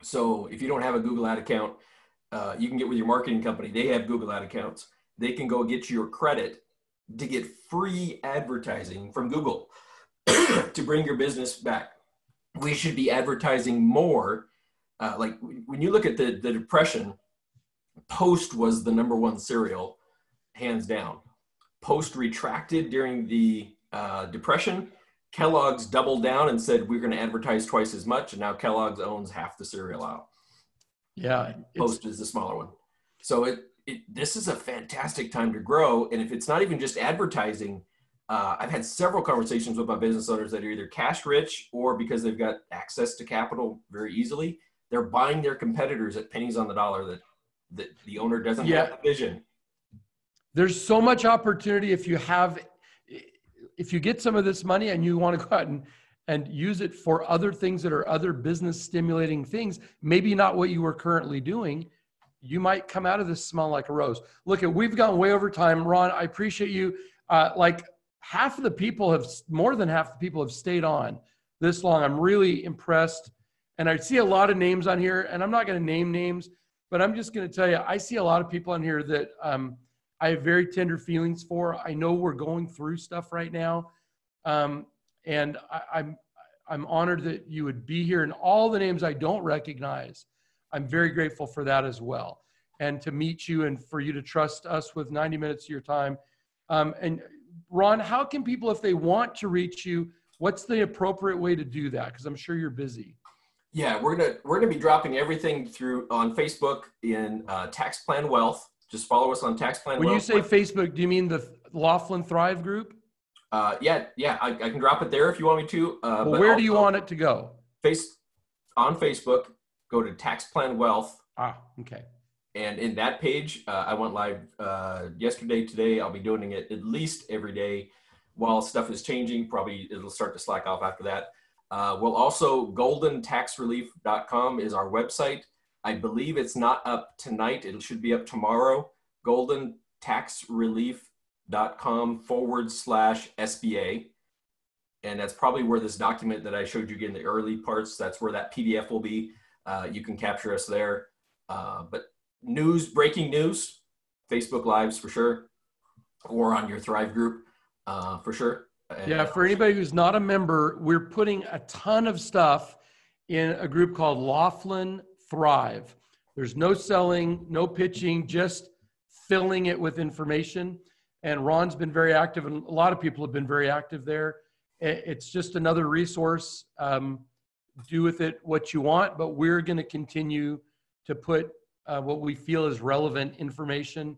So if you don't have a Google ad account, you can get with your marketing company. They have Google ad accounts. They can go get your credit to get free advertising from Google to bring your business back. We should be advertising more. Like when you look at the Depression, Post was the #1 cereal, hands down. Post retracted during the Depression. Kellogg's doubled down and said, we're going to advertise twice as much. And now Kellogg's owns half the cereal out. Yeah. Post is the smaller one. So this is a fantastic time to grow. And if it's not even just advertising, I've had several conversations with my business owners that are either cash rich or because they've got access to capital very easily, they're buying their competitors at pennies on the dollar that the owner doesn't have the vision. There's so much opportunity if you get some of this money and you want to go out and use it for other things that are other business stimulating things, maybe not what you were currently doing, you might come out of this smelling like a rose. Look, we've gone way over time. Ron, I appreciate you. Like more than half the people have stayed on this long. I'm really impressed. And I see a lot of names on here, and I'm not going to name names, but I'm just going to tell you, I see a lot of people on here that I have very tender feelings for. I know we're going through stuff right now. And I'm honored that you would be here, and all the names I don't recognize, I'm very grateful for that as well. And to meet you and for you to trust us with 90 minutes of your time. And Ron, how can people, if they want to reach you, what's the appropriate way to do that? Because I'm sure you're busy. Yeah, we're gonna be dropping everything through on Facebook in Tax Plan Wealth. Just follow us on Tax Plan Wealth. When you say Facebook, do you mean the Laughlin Thrive group? Yeah, I can drop it there if you want me to. Well, but where do you want it to go? On Facebook, go to Tax Plan Wealth. Okay. And in that page, I went live yesterday, today. I'll be doing it at least every day. While stuff is changing, probably it'll start to slack off after that. We'll also, goldentaxrelief.com is our website. I believe it's not up tonight. It should be up tomorrow. goldentaxrelief.com/SBA. And that's probably where this document that I showed you in the early parts, that's where that PDF will be. You can capture us there. But breaking news, Facebook Lives for sure, or on your Thrive group for sure. Yeah, for anybody who's not a member, we're putting a ton of stuff in a group called Laughlin Thrive. There's no selling, no pitching, just filling it with information. And Ron's been very active, and a lot of people have been very active there. It's just another resource. Do with it what you want, but we're going to continue to put what we feel is relevant information.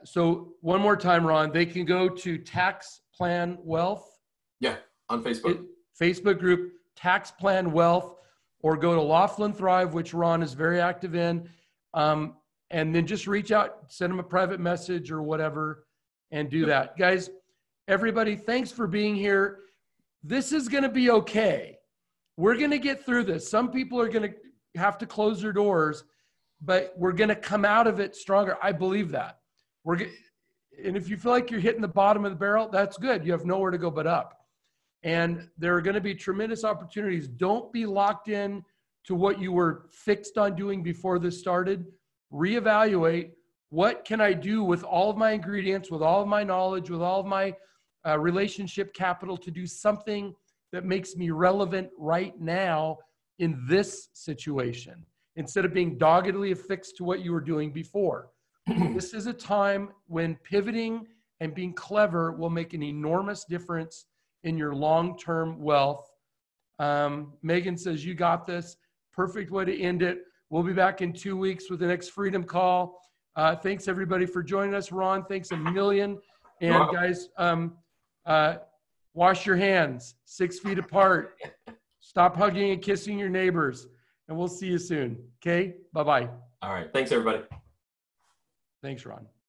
So one more time, Ron, they can go to Tax Plan Wealth. Yeah, on Facebook. Facebook group, Tax Plan Wealth, or go to Laughlin Thrive, which Ron is very active in. And then just reach out, send them a private message or whatever, and do that. Guys, everybody, thanks for being here. This is going to be okay. We're going to get through this. Some people are going to have to close their doors, but we're going to come out of it stronger. I believe that. And if you feel like you're hitting the bottom of the barrel, that's good. You have nowhere to go but up. And there are going to be tremendous opportunities. Don't be locked in to what you were fixed on doing before this started. Reevaluate, what can I do with all of my ingredients, with all of my knowledge, with all of my relationship capital to do something that makes me relevant right now in this situation, instead of being doggedly affixed to what you were doing before. This is a time when pivoting and being clever will make an enormous difference in your long-term wealth. Megan says, you got this. Perfect way to end it. We'll be back in 2 weeks with the next Freedom Call. Thanks everybody for joining us. Ron, thanks a million. And guys, wash your hands 6 feet apart. Stop hugging and kissing your neighbors. And we'll see you soon. Okay? Bye-bye. All right. Thanks, everybody. Thanks, Ron.